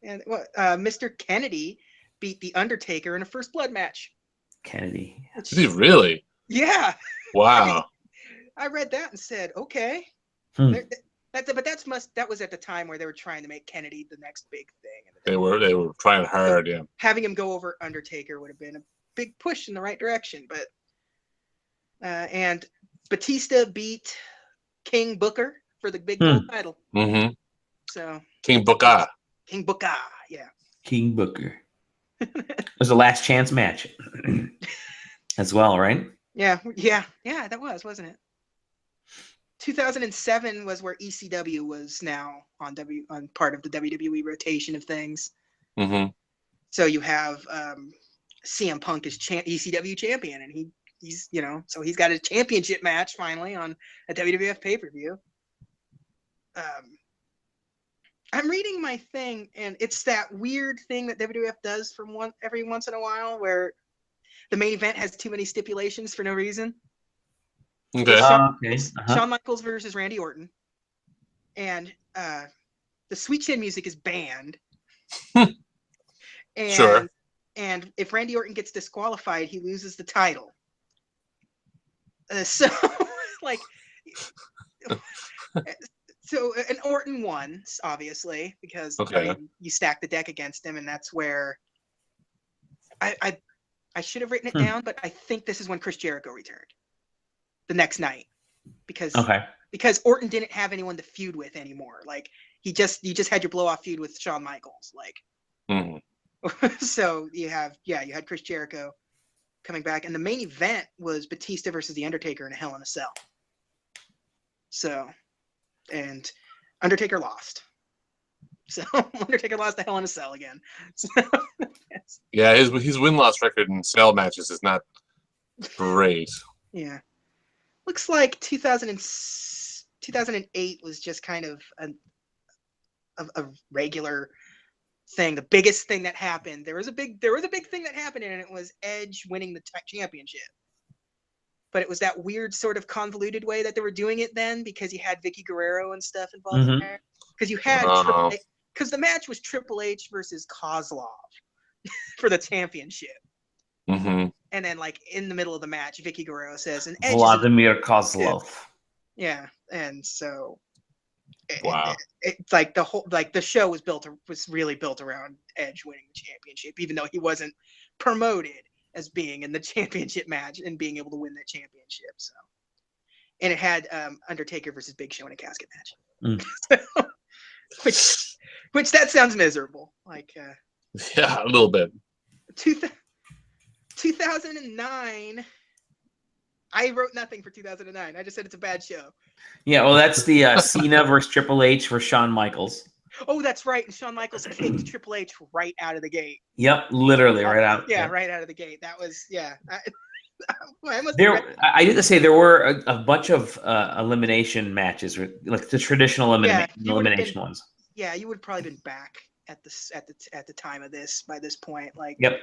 Mr. Kennedy beat the Undertaker in a First Blood match. Kennedy. Did he really? Yeah. Wow. I read that and said, okay. But that was at the time where they were trying to make Kennedy the next big thing. They were trying hard, yeah. Having him go over Undertaker would have been a big push in the right direction, but and Batista beat King Booker for the big gold title. So King Booker, yeah. King Booker. It was a last chance match as well, right? Yeah, that wasn't it? 2007 was where ECW was now on part of the WWE rotation of things. So you have CM Punk as ECW champion, and he's so he's got a championship match finally on a WWF pay-per-view. I'm reading my thing, and it's that weird thing that WWF does every once in a while, where the main event has too many stipulations for no reason. Okay. Shawn Michaels versus Randy Orton, and the Sweet Chin music is banned. And, sure. And if Randy Orton gets disqualified, he loses the title. So and Orton won, obviously, because you stack the deck against him, and that's where I should have written it down, but I think this is when Chris Jericho returned the next night, because Orton didn't have anyone to feud with anymore. Like you just had your blow off feud with Shawn Michaels. Like, so you had Chris Jericho coming back, and the main event was Batista versus the Undertaker in a Hell in a Cell. So, and Undertaker lost. So Undertaker lost the Hell in a Cell again. So, yes. Yeah, his win-loss record in cell matches is not great. Yeah. Looks like 2008 was just kind of a regular thing. The biggest thing that happened, there was a big thing that happened, and it was Edge winning the championship. But it was that weird sort of convoluted way that they were doing it then, because you had Vicky Guerrero and stuff involved in there. Because you had because the match was Triple H versus Kozlov for the championship. Mm-hmm. And then, like, in the middle of the match, Vicky Guerrero says, and Edge Vladimir Kozlov. Yeah, and so Wow. it's like the show was really built around Edge winning the championship, even though he wasn't promoted as being in the championship match and being able to win that championship. So, and it had Undertaker versus Big Show in a casket match, which that sounds miserable. Like, yeah, a little bit. 2009. I wrote nothing for 2009. I just said it's a bad show. Yeah, well, that's the Cena versus Triple H for Shawn Michaels. Oh, that's right. And Shawn Michaels kicked Triple H right out of the gate. Yep, literally right out. Yeah, right out of the gate. That was I did say there were a bunch of elimination matches, like the traditional elimination ones. Yeah, you would probably been back at the time of this by this point. Like, yep.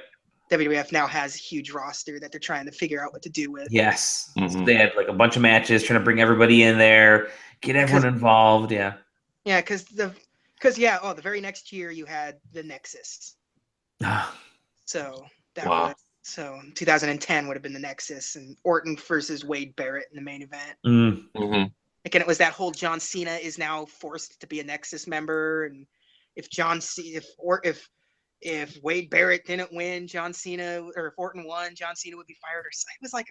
WWF now has a huge roster that they're trying to figure out what to do with. Yes. Mm-hmm. So they had like a bunch of matches, trying to bring everybody in there, get everyone involved. Yeah. Yeah, because the very next year you had the Nexus. So that was 2010 would have been the Nexus, and Orton versus Wade Barrett in the main event. Mm-hmm. Again, it was that whole John Cena is now forced to be a Nexus member, and if Wade Barrett didn't win, John Cena, or if Orton won, John Cena would be fired. Or it was like,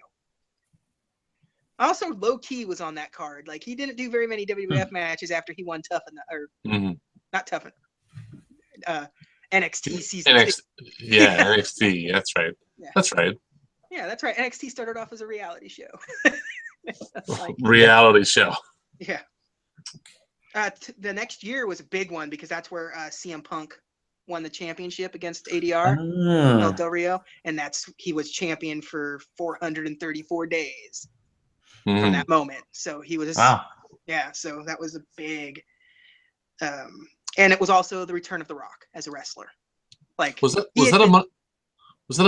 also low key was on that card. Like, he didn't do very many WWF matches after he won not Tough, NXT season 2. Yeah, NXT. That's right. Yeah. That's right. Yeah, that's right. NXT started off as a reality show. Reality show. Yeah. The next year was a big one because that's where CM Punk won the championship against ADR, El Del Rio, and he was champion for 434 days from that moment. So he was so that was a big and it was also the return of The Rock as a wrestler. Like, was that a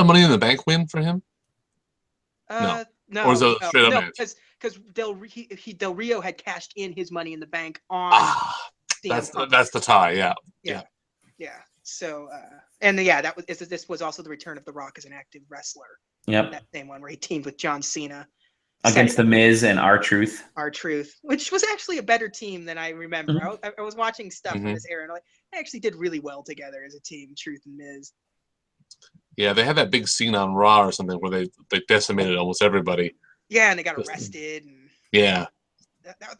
Money in the Bank win for him? No. Or was it straight up match? Because Del Rio had cashed in his Money in the Bank on that's the tie. Yeah. So this was also the return of The Rock as an active wrestler. Yep. That same one where he teamed with John Cena against The Miz and R-Truth. R-Truth, which was actually a better team than I remember. Mm-hmm. I was watching stuff from this era, and they actually did really well together as a team, Truth and Miz. Yeah, they had that big scene on Raw or something where they decimated almost everybody. Yeah, and they got arrested. And yeah.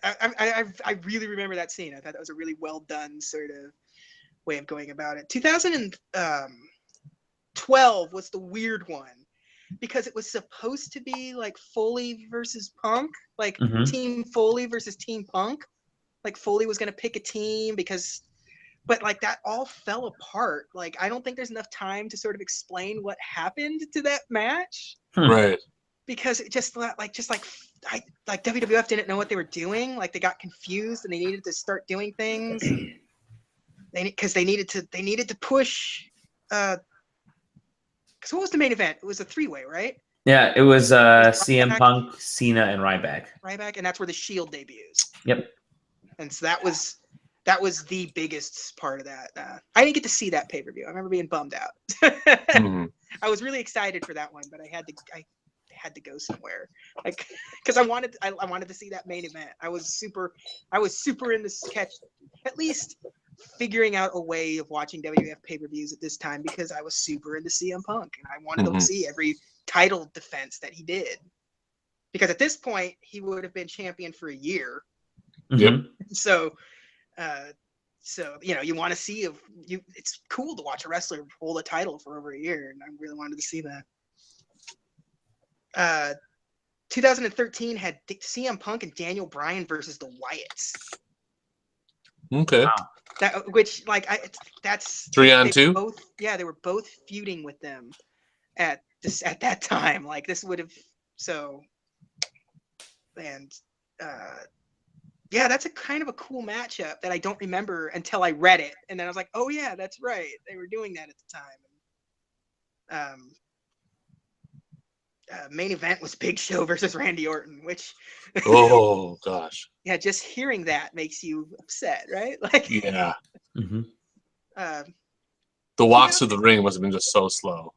I really remember that scene. I thought that was a really well done sort of way of going about it. 2012 was the weird one because it was supposed to be like Foley versus Punk, like Team Foley versus Team Punk. Like, Foley was going to pick a team but like that all fell apart. Like, I don't think there's enough time to sort of explain what happened to that match. Right. Because it just like WWF didn't know what they were doing. Like, they got confused and they needed to start doing things. Because they needed to push. Because what was the main event? It was a 3-way, right? Yeah, it was CM Punk, Cena, and Ryback. And that's where the Shield debuts. Yep. And so that was the biggest part of that. I didn't get to see that pay-per-view. I remember being bummed out. I was really excited for that one, but I had to go somewhere, like, because I wanted to see that main event. I was super in the sketch, at least figuring out a way of watching WWF pay-per-views at this time, because I was super into CM Punk and I wanted to see every title defense that he did, because at this point he would have been champion for a year. Yep. So you want to see it's cool to watch a wrestler hold a title for over a year, and I really wanted to see that. 2013 had CM Punk and Daniel Bryan versus the Wyatts. Okay. Wow. That's 3-on-2. They were both feuding with them at that time. Like this would have and yeah, that's a kind of a cool matchup that I don't remember until I read it, and then I was like, oh yeah, that's right, they were doing that at the time. Main event was Big Show versus Randy Orton, which Oh gosh. yeah, just hearing that makes you upset, right? Like Yeah. Mm-hmm. The walks to the ring must have been just so slow.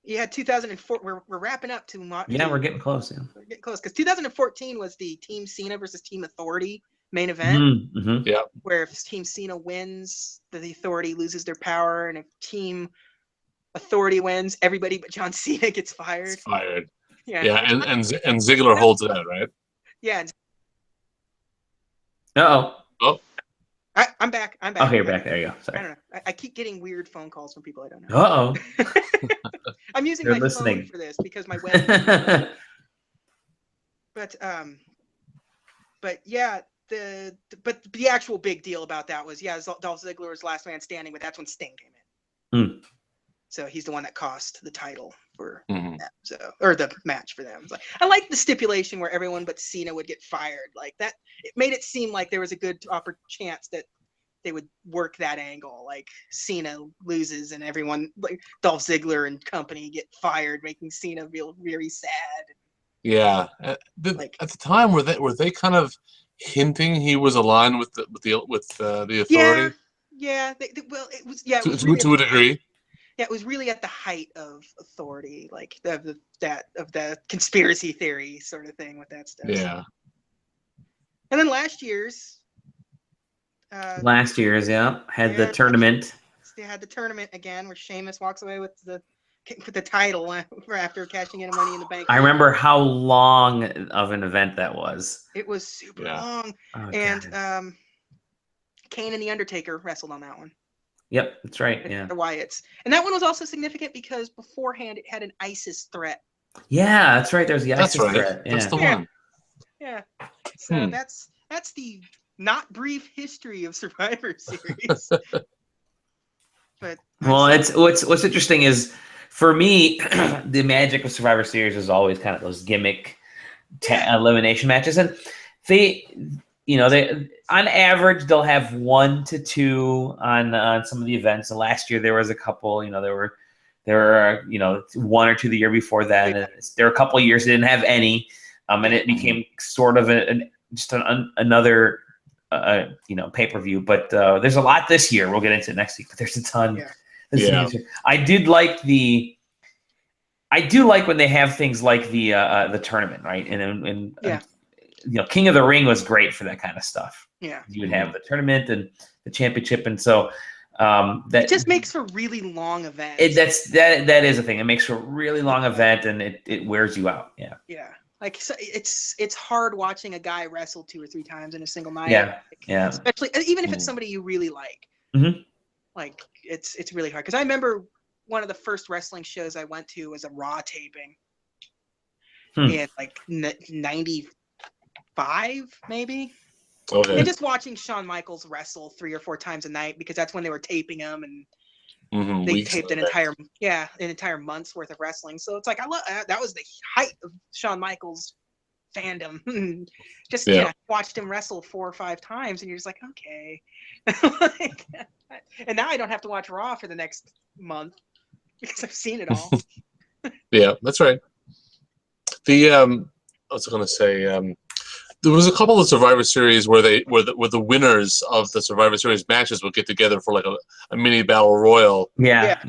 Yeah, 2004. We're wrapping up to Yeah, we're getting close. Yeah. We're getting close because 2014 was the Team Cena versus Team Authority main event. Mm-hmm. Yeah. Where if Team Cena wins, the Authority loses their power, and if Team Authority wins, everybody but John Cena gets fired. It's fired. Yeah. Yeah, and Ziggler holds it out, right? Yeah. Uh-oh. Oh. I'm back. I'm back. Okay, you're back. There you go. Sorry. I don't know. I keep getting weird phone calls from people I don't know. Uh-oh. I'm using They're my listening. phone for this because my web. But yeah, the actual big deal about that was Dolph Ziggler was last man standing, but that's when Sting came in. So he's the one that cost the title for them, or the match for them. I like the stipulation where everyone but Cena would get fired. Like that, it made it seem like there was a good chance that they would work that angle. Like Cena loses and everyone, like Dolph Ziggler and company, get fired, making Cena feel very sad. Yeah, at the time, were they kind of hinting he was aligned with the Authority? Yeah. Well, it was It was to really a degree. Yeah, it was really at the height of Authority, like the conspiracy theory sort of thing with that stuff. Yeah. And then last year's. Had the tournament. They had the tournament again, where Sheamus walks away with the title after cashing in Money in the Bank. I remember how long of an event that was. It was super long, and Kane and the Undertaker wrestled on that one. Yep, that's right. Yeah, the Wyatts, and that one was also significant because beforehand it had an ISIS threat. Yeah, that's right. There's the ISIS threat. Yeah. That's the one. Yeah. So that's the not brief history of Survivor Series. But what's interesting is, for me, the magic of Survivor Series is always kind of those gimmick elimination matches, and they on average they'll have 1 to 2 on some of the events. And last year there was a couple. There were 1 or 2 the year before that. And there were a couple of years they didn't have any, and it became sort of another pay-per-view. But there's a lot this year. We'll get into it next week. But there's a ton. Yeah. I do like when they have things like the tournament, right? And King of the Ring was great for that kind of stuff. Yeah, you would have the tournament and the championship, and so that it just makes for really long events. That is a thing. It makes for a really long event, and it wears you out. Yeah. Yeah. Like, so it's hard watching a guy wrestle 2 or 3 times in a single night. Yeah. Especially even if it's somebody you really like. Mm-hmm. Like it's really hard, because I remember one of the first wrestling shows I went to was a Raw taping in like 95 maybe. Okay. And just watching Shawn Michaels wrestle 3 or 4 times a night, because that's when they were taping him, and they taped an entire month's worth of wrestling. So it's like that was the height of Shawn Michaels fandom. Just watched him wrestle 4 or 5 times, and you're just like, okay. And now I don't have to watch Raw for the next month because I've seen it all. Yeah, that's right. I was going to say, there was a couple of Survivor Series where the winners of the Survivor Series matches would get together for like a mini battle royal. Yeah.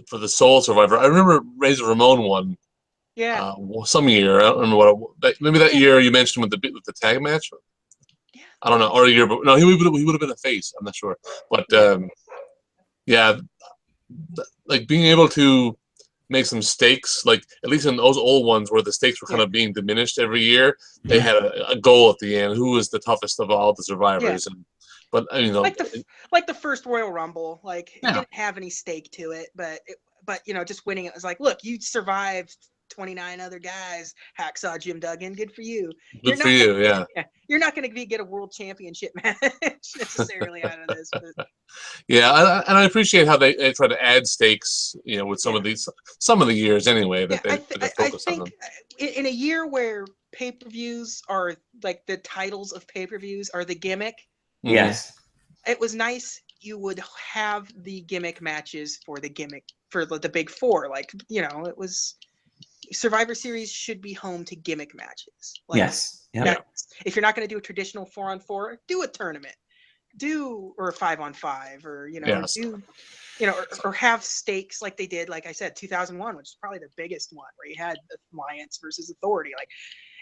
For the sole survivor. I remember Razor Ramon won. Yeah. Some year, I don't remember maybe that year you mentioned with the tag match. Yeah. I don't know, or a year, but no, he would have been a face. I'm not sure, but like being able to make some stakes, like at least in those old ones where the stakes were kind of being diminished every year, they had a goal at the end. Who was the toughest of all the survivors? Yeah. But like the first Royal Rumble, like it didn't have any stake to it, but just winning it was like, look, you survived 29 other guys. Hacksaw Jim Duggan, good for you. Good for you, yeah. you're not going to get a world championship match necessarily out of this. But. Yeah, and I appreciate how they try to add stakes, with some of the years anyway that they focus on them. In a year where pay-per-views are like the titles of pay-per-views are the gimmick. Yes. It was nice you would have the gimmick matches for the big four. Like, it was Survivor Series should be home to gimmick matches. Like, yes. Yeah. If you're not going to do a traditional 4-on-4, do a tournament. Or a 5-on-5, or or have stakes like they did, like I said, 2001, which is probably the biggest one, where you had Alliance versus Authority. Like,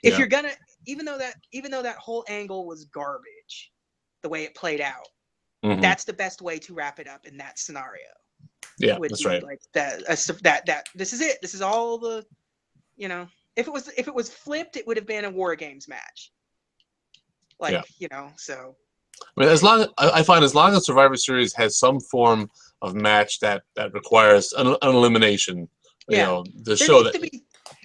if you're gonna, even though that whole angle was garbage, the way it played out, that's the best way to wrap it up in that scenario. Yeah, that's right. Like that this is it. This is all the, if it was flipped, it would have been a War Games match. Like, so. I mean, I find as long as Survivor Series has some form of match that requires an elimination, there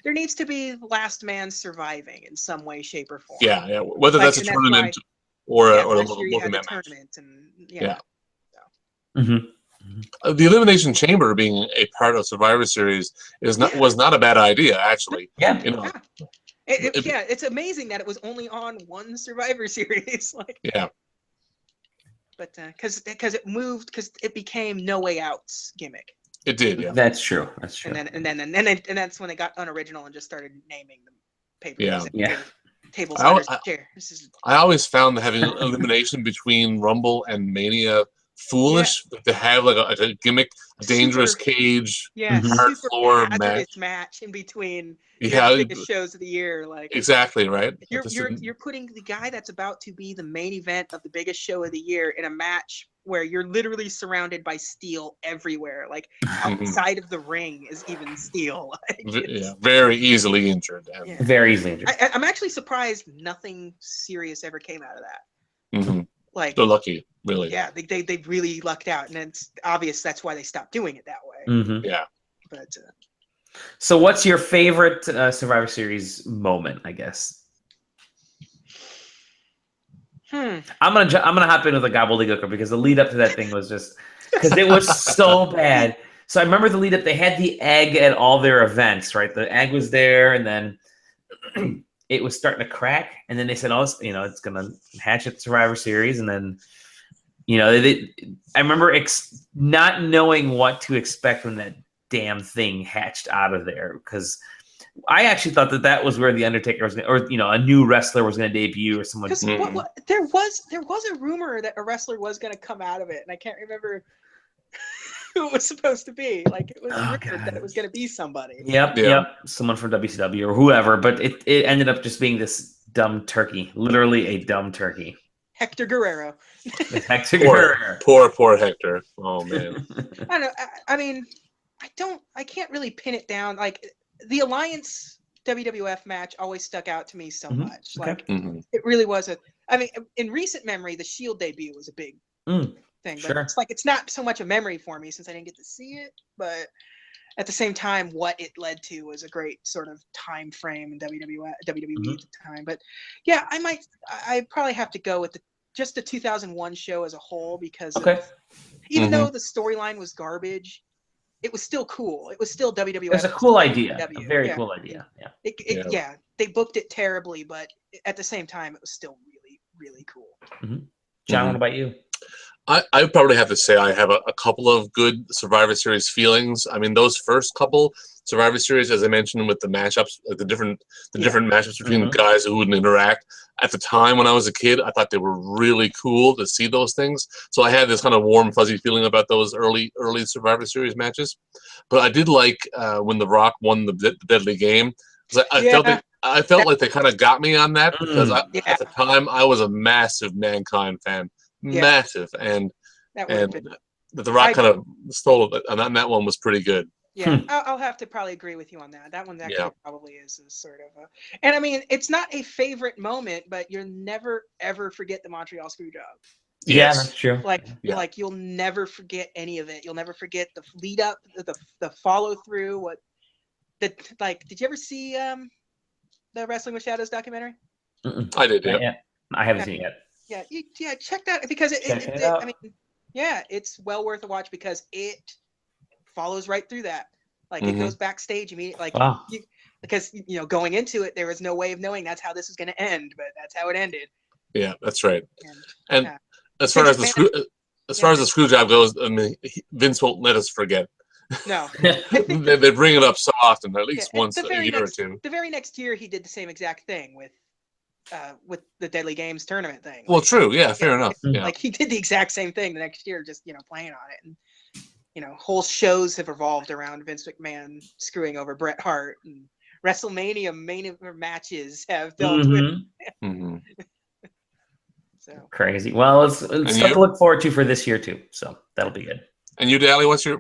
needs to be last man surviving in some way, shape, or form. Yeah. Whether that's a tournament or a multi-man tournament. The Elimination Chamber being a part of Survivor Series was not a bad idea, actually. Yeah. It's amazing that it was only on one Survivor Series. But because it became No Way Out's gimmick. It did, yeah. That's true. And that's when they got unoriginal and just started naming them papers. Tables, chairs. I always found having elimination between Rumble and Mania foolish to have like a gimmick, a dangerous cage, hard floor match in between the biggest shows of the year. Like, exactly right. You're putting the guy that's about to be the main event of the biggest show of the year in a match where you're literally surrounded by steel everywhere. Like, outside of the ring is even steel. Like, very easily injured. Very easily injured. I'm actually surprised nothing serious ever came out of that. Like, they're lucky, really. Yeah, they really lucked out, and it's obvious that's why they stopped doing it that way. Yeah. But so, what's your favorite Survivor Series moment? I guess. I'm gonna hop in with a Gobbledy Gooker because the lead up to that thing was just because it was so bad. So I remember the lead up. They had the egg at all their events, right? The egg was there, and then it was starting to crack, and then they said, "Oh, it's gonna hatch at Survivor Series," and then, I remember not knowing what to expect when that damn thing hatched out of there, because I actually thought that was where the Undertaker was, a new wrestler was going to debut, or someone. There was a rumor that a wrestler was going to come out of it, and I can't remember who it was supposed to be. Like, it was rumored that it was going to be somebody. Yep, someone from WCW or whoever. But it ended up just being this dumb turkey, literally a dumb turkey. Hector Guerrero. Poor Hector. Oh man. I don't know. I mean, I can't really pin it down. Like, the Alliance WWF match always stuck out to me so much. Like, it really was in recent memory, the Shield debut was a big thing. But it's not so much a memory for me since I didn't get to see it. But at the same time, what it led to was a great sort of time frame in WWE at the time. But yeah, I probably have to go with just the 2001 show as a whole, because even though the storyline was garbage, it was still cool. It was still WWF. It's a cool idea. A very cool idea. Yeah. They booked it terribly, but at the same time, it was still really, really cool. John, what about you? I probably have to say I have a couple of good Survivor Series feelings. I mean, those first couple Survivor Series, as I mentioned, with the matchups, like the different matchups between guys who wouldn't interact. At the time when I was a kid, I thought they were really cool to see those things. So I had this kind of warm, fuzzy feeling about those early Survivor Series matches. But I did like when The Rock won the Deadly Game. I felt like they kind of got me on that, because at the time I was a massive Mankind fan. Massive, and The Rock kind of stole it, and that one was pretty good. Yeah, I'll have to probably agree with you on that. That one actually probably is sort of and I mean, it's not a favorite moment, but you'll never ever forget the Montreal Screwjob. Yeah, that's true. Like you'll never forget any of it. You'll never forget the lead up, the follow through. Did you ever see the Wrestling with Shadows documentary? I did, yeah. I haven't seen it yet. Yeah, check that because it out. I mean, yeah, it's well worth a watch because it follows right through that. Like it goes backstage immediately. Like Wow. because going into it, there was no way of knowing that's how this was going to end, but that's how it ended. Yeah, that's right. And yeah. as far as the screw job goes, I mean, Vince won't let us forget. No. They bring it up so often, at least once a year or two. The very next year, he did the same exact thing with the Deadly Games tournament thing. Well, true. Yeah, fair enough. Yeah. Like he did the exact same thing the next year, just playing on it, and whole shows have revolved around Vince McMahon screwing over Bret Hart, and WrestleMania main matches have dealt with. So crazy. Well, it's stuff to look forward to for this year too. So that'll be good. And you, Dally, what's your?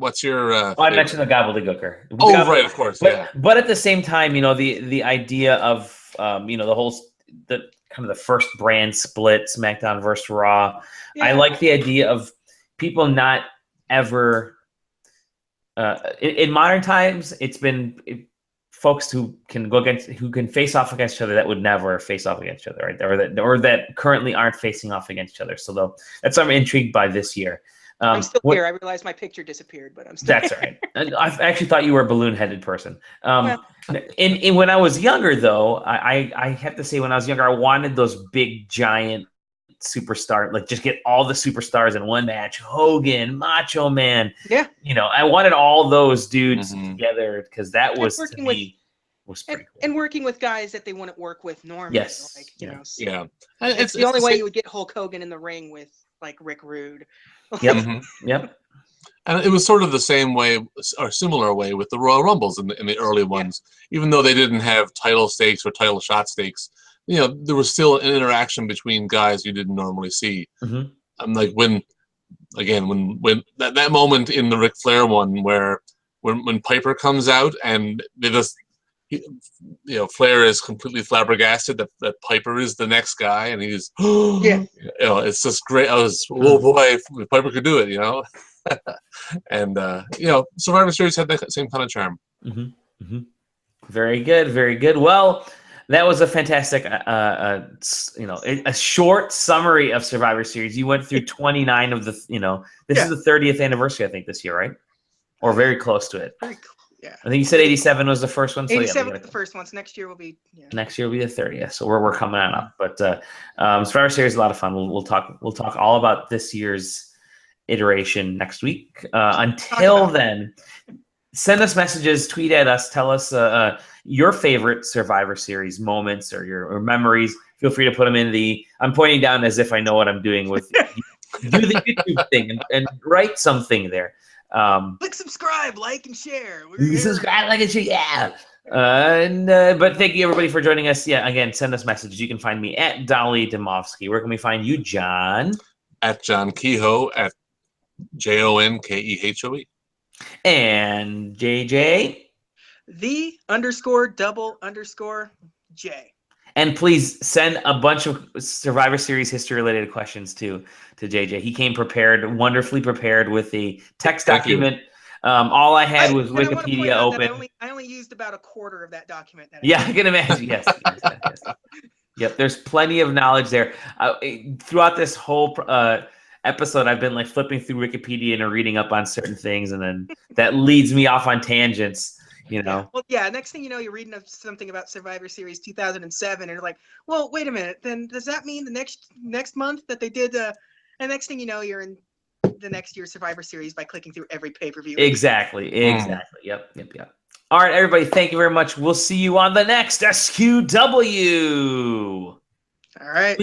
I mentioned the Gobbledy Gooker. Right, of course. But at the same time, the idea of the kind of the first brand split, SmackDown versus Raw. Yeah. I like the idea of people not ever. In modern times, it's been folks who can face off against each other that would never face off against each other, right? Or that currently aren't facing off against each other. So that's what I'm intrigued by this year. I'm still here. I realized my picture disappeared, but I'm still That's here. All right. I actually thought you were a balloon-headed person. And when I was younger, though, I have to say when I was younger, I wanted those big, giant superstar, like just get all the superstars in one match. Hogan, Macho Man. Yeah. I wanted all those dudes together because that was to me was pretty cool. And working with guys that they wouldn't work with normally. Yes. Like, yeah. It's the only way you would get Hulk Hogan in the ring with like Rick Rude. Yep. Yep. And it was sort of the same way or similar way with the Royal Rumbles in the early ones. Even though they didn't have title stakes or title shot stakes, there was still an interaction between guys you didn't normally see. I'm like when that moment in the Ric Flair one where when Piper comes out and they just Flair is completely flabbergasted that Piper is the next guy, and he's it's just great. I was boy, if Piper could do it, and Survivor Series had that same kind of charm. Very good, very good. Well, that was a fantastic, a short summary of Survivor Series. You went through 29 of the, this is the 30th anniversary, I think, this year, right? Or very close to it. Very cool. Yeah. I think you said 87 was the first one. 87 was the first one. So next year will be. Yeah. Next year will be the 30th. So we're coming on up. But Survivor Series is a lot of fun. We'll talk all about this year's iteration next week. Until then, send us messages, tweet at us, tell us your favorite Survivor Series moments or your memories. Feel free to put them in I'm pointing down as if I know what I'm doing with do the YouTube thing and write something there. Click subscribe, like, and share. Subscribe, like, and share. Yeah. But thank you everybody for joining us. Yeah, again, send us messages. You can find me at Dolly Demovsky. Where can we find you, John? At John Kehoe at JONKEHOE. And JJ? _double_J. And please send a bunch of Survivor Series history-related questions to JJ. He came prepared, wonderfully prepared with the text document. All I had was Wikipedia open. I only used about a quarter of that document. I can imagine. Yes. Yep, there's plenty of knowledge there. Throughout this whole episode, I've been like flipping through Wikipedia and reading up on certain things, and then that leads me off on tangents. Well, yeah. Next thing you know, you're reading something about Survivor Series 2007, and you're like, "Well, wait a minute. Then does that mean the next month that they did?" And next thing you know, you're in the next year's Survivor Series by clicking through every pay-per-view. Exactly. Yep. All right, everybody. Thank you very much. We'll see you on the next SQW. All right.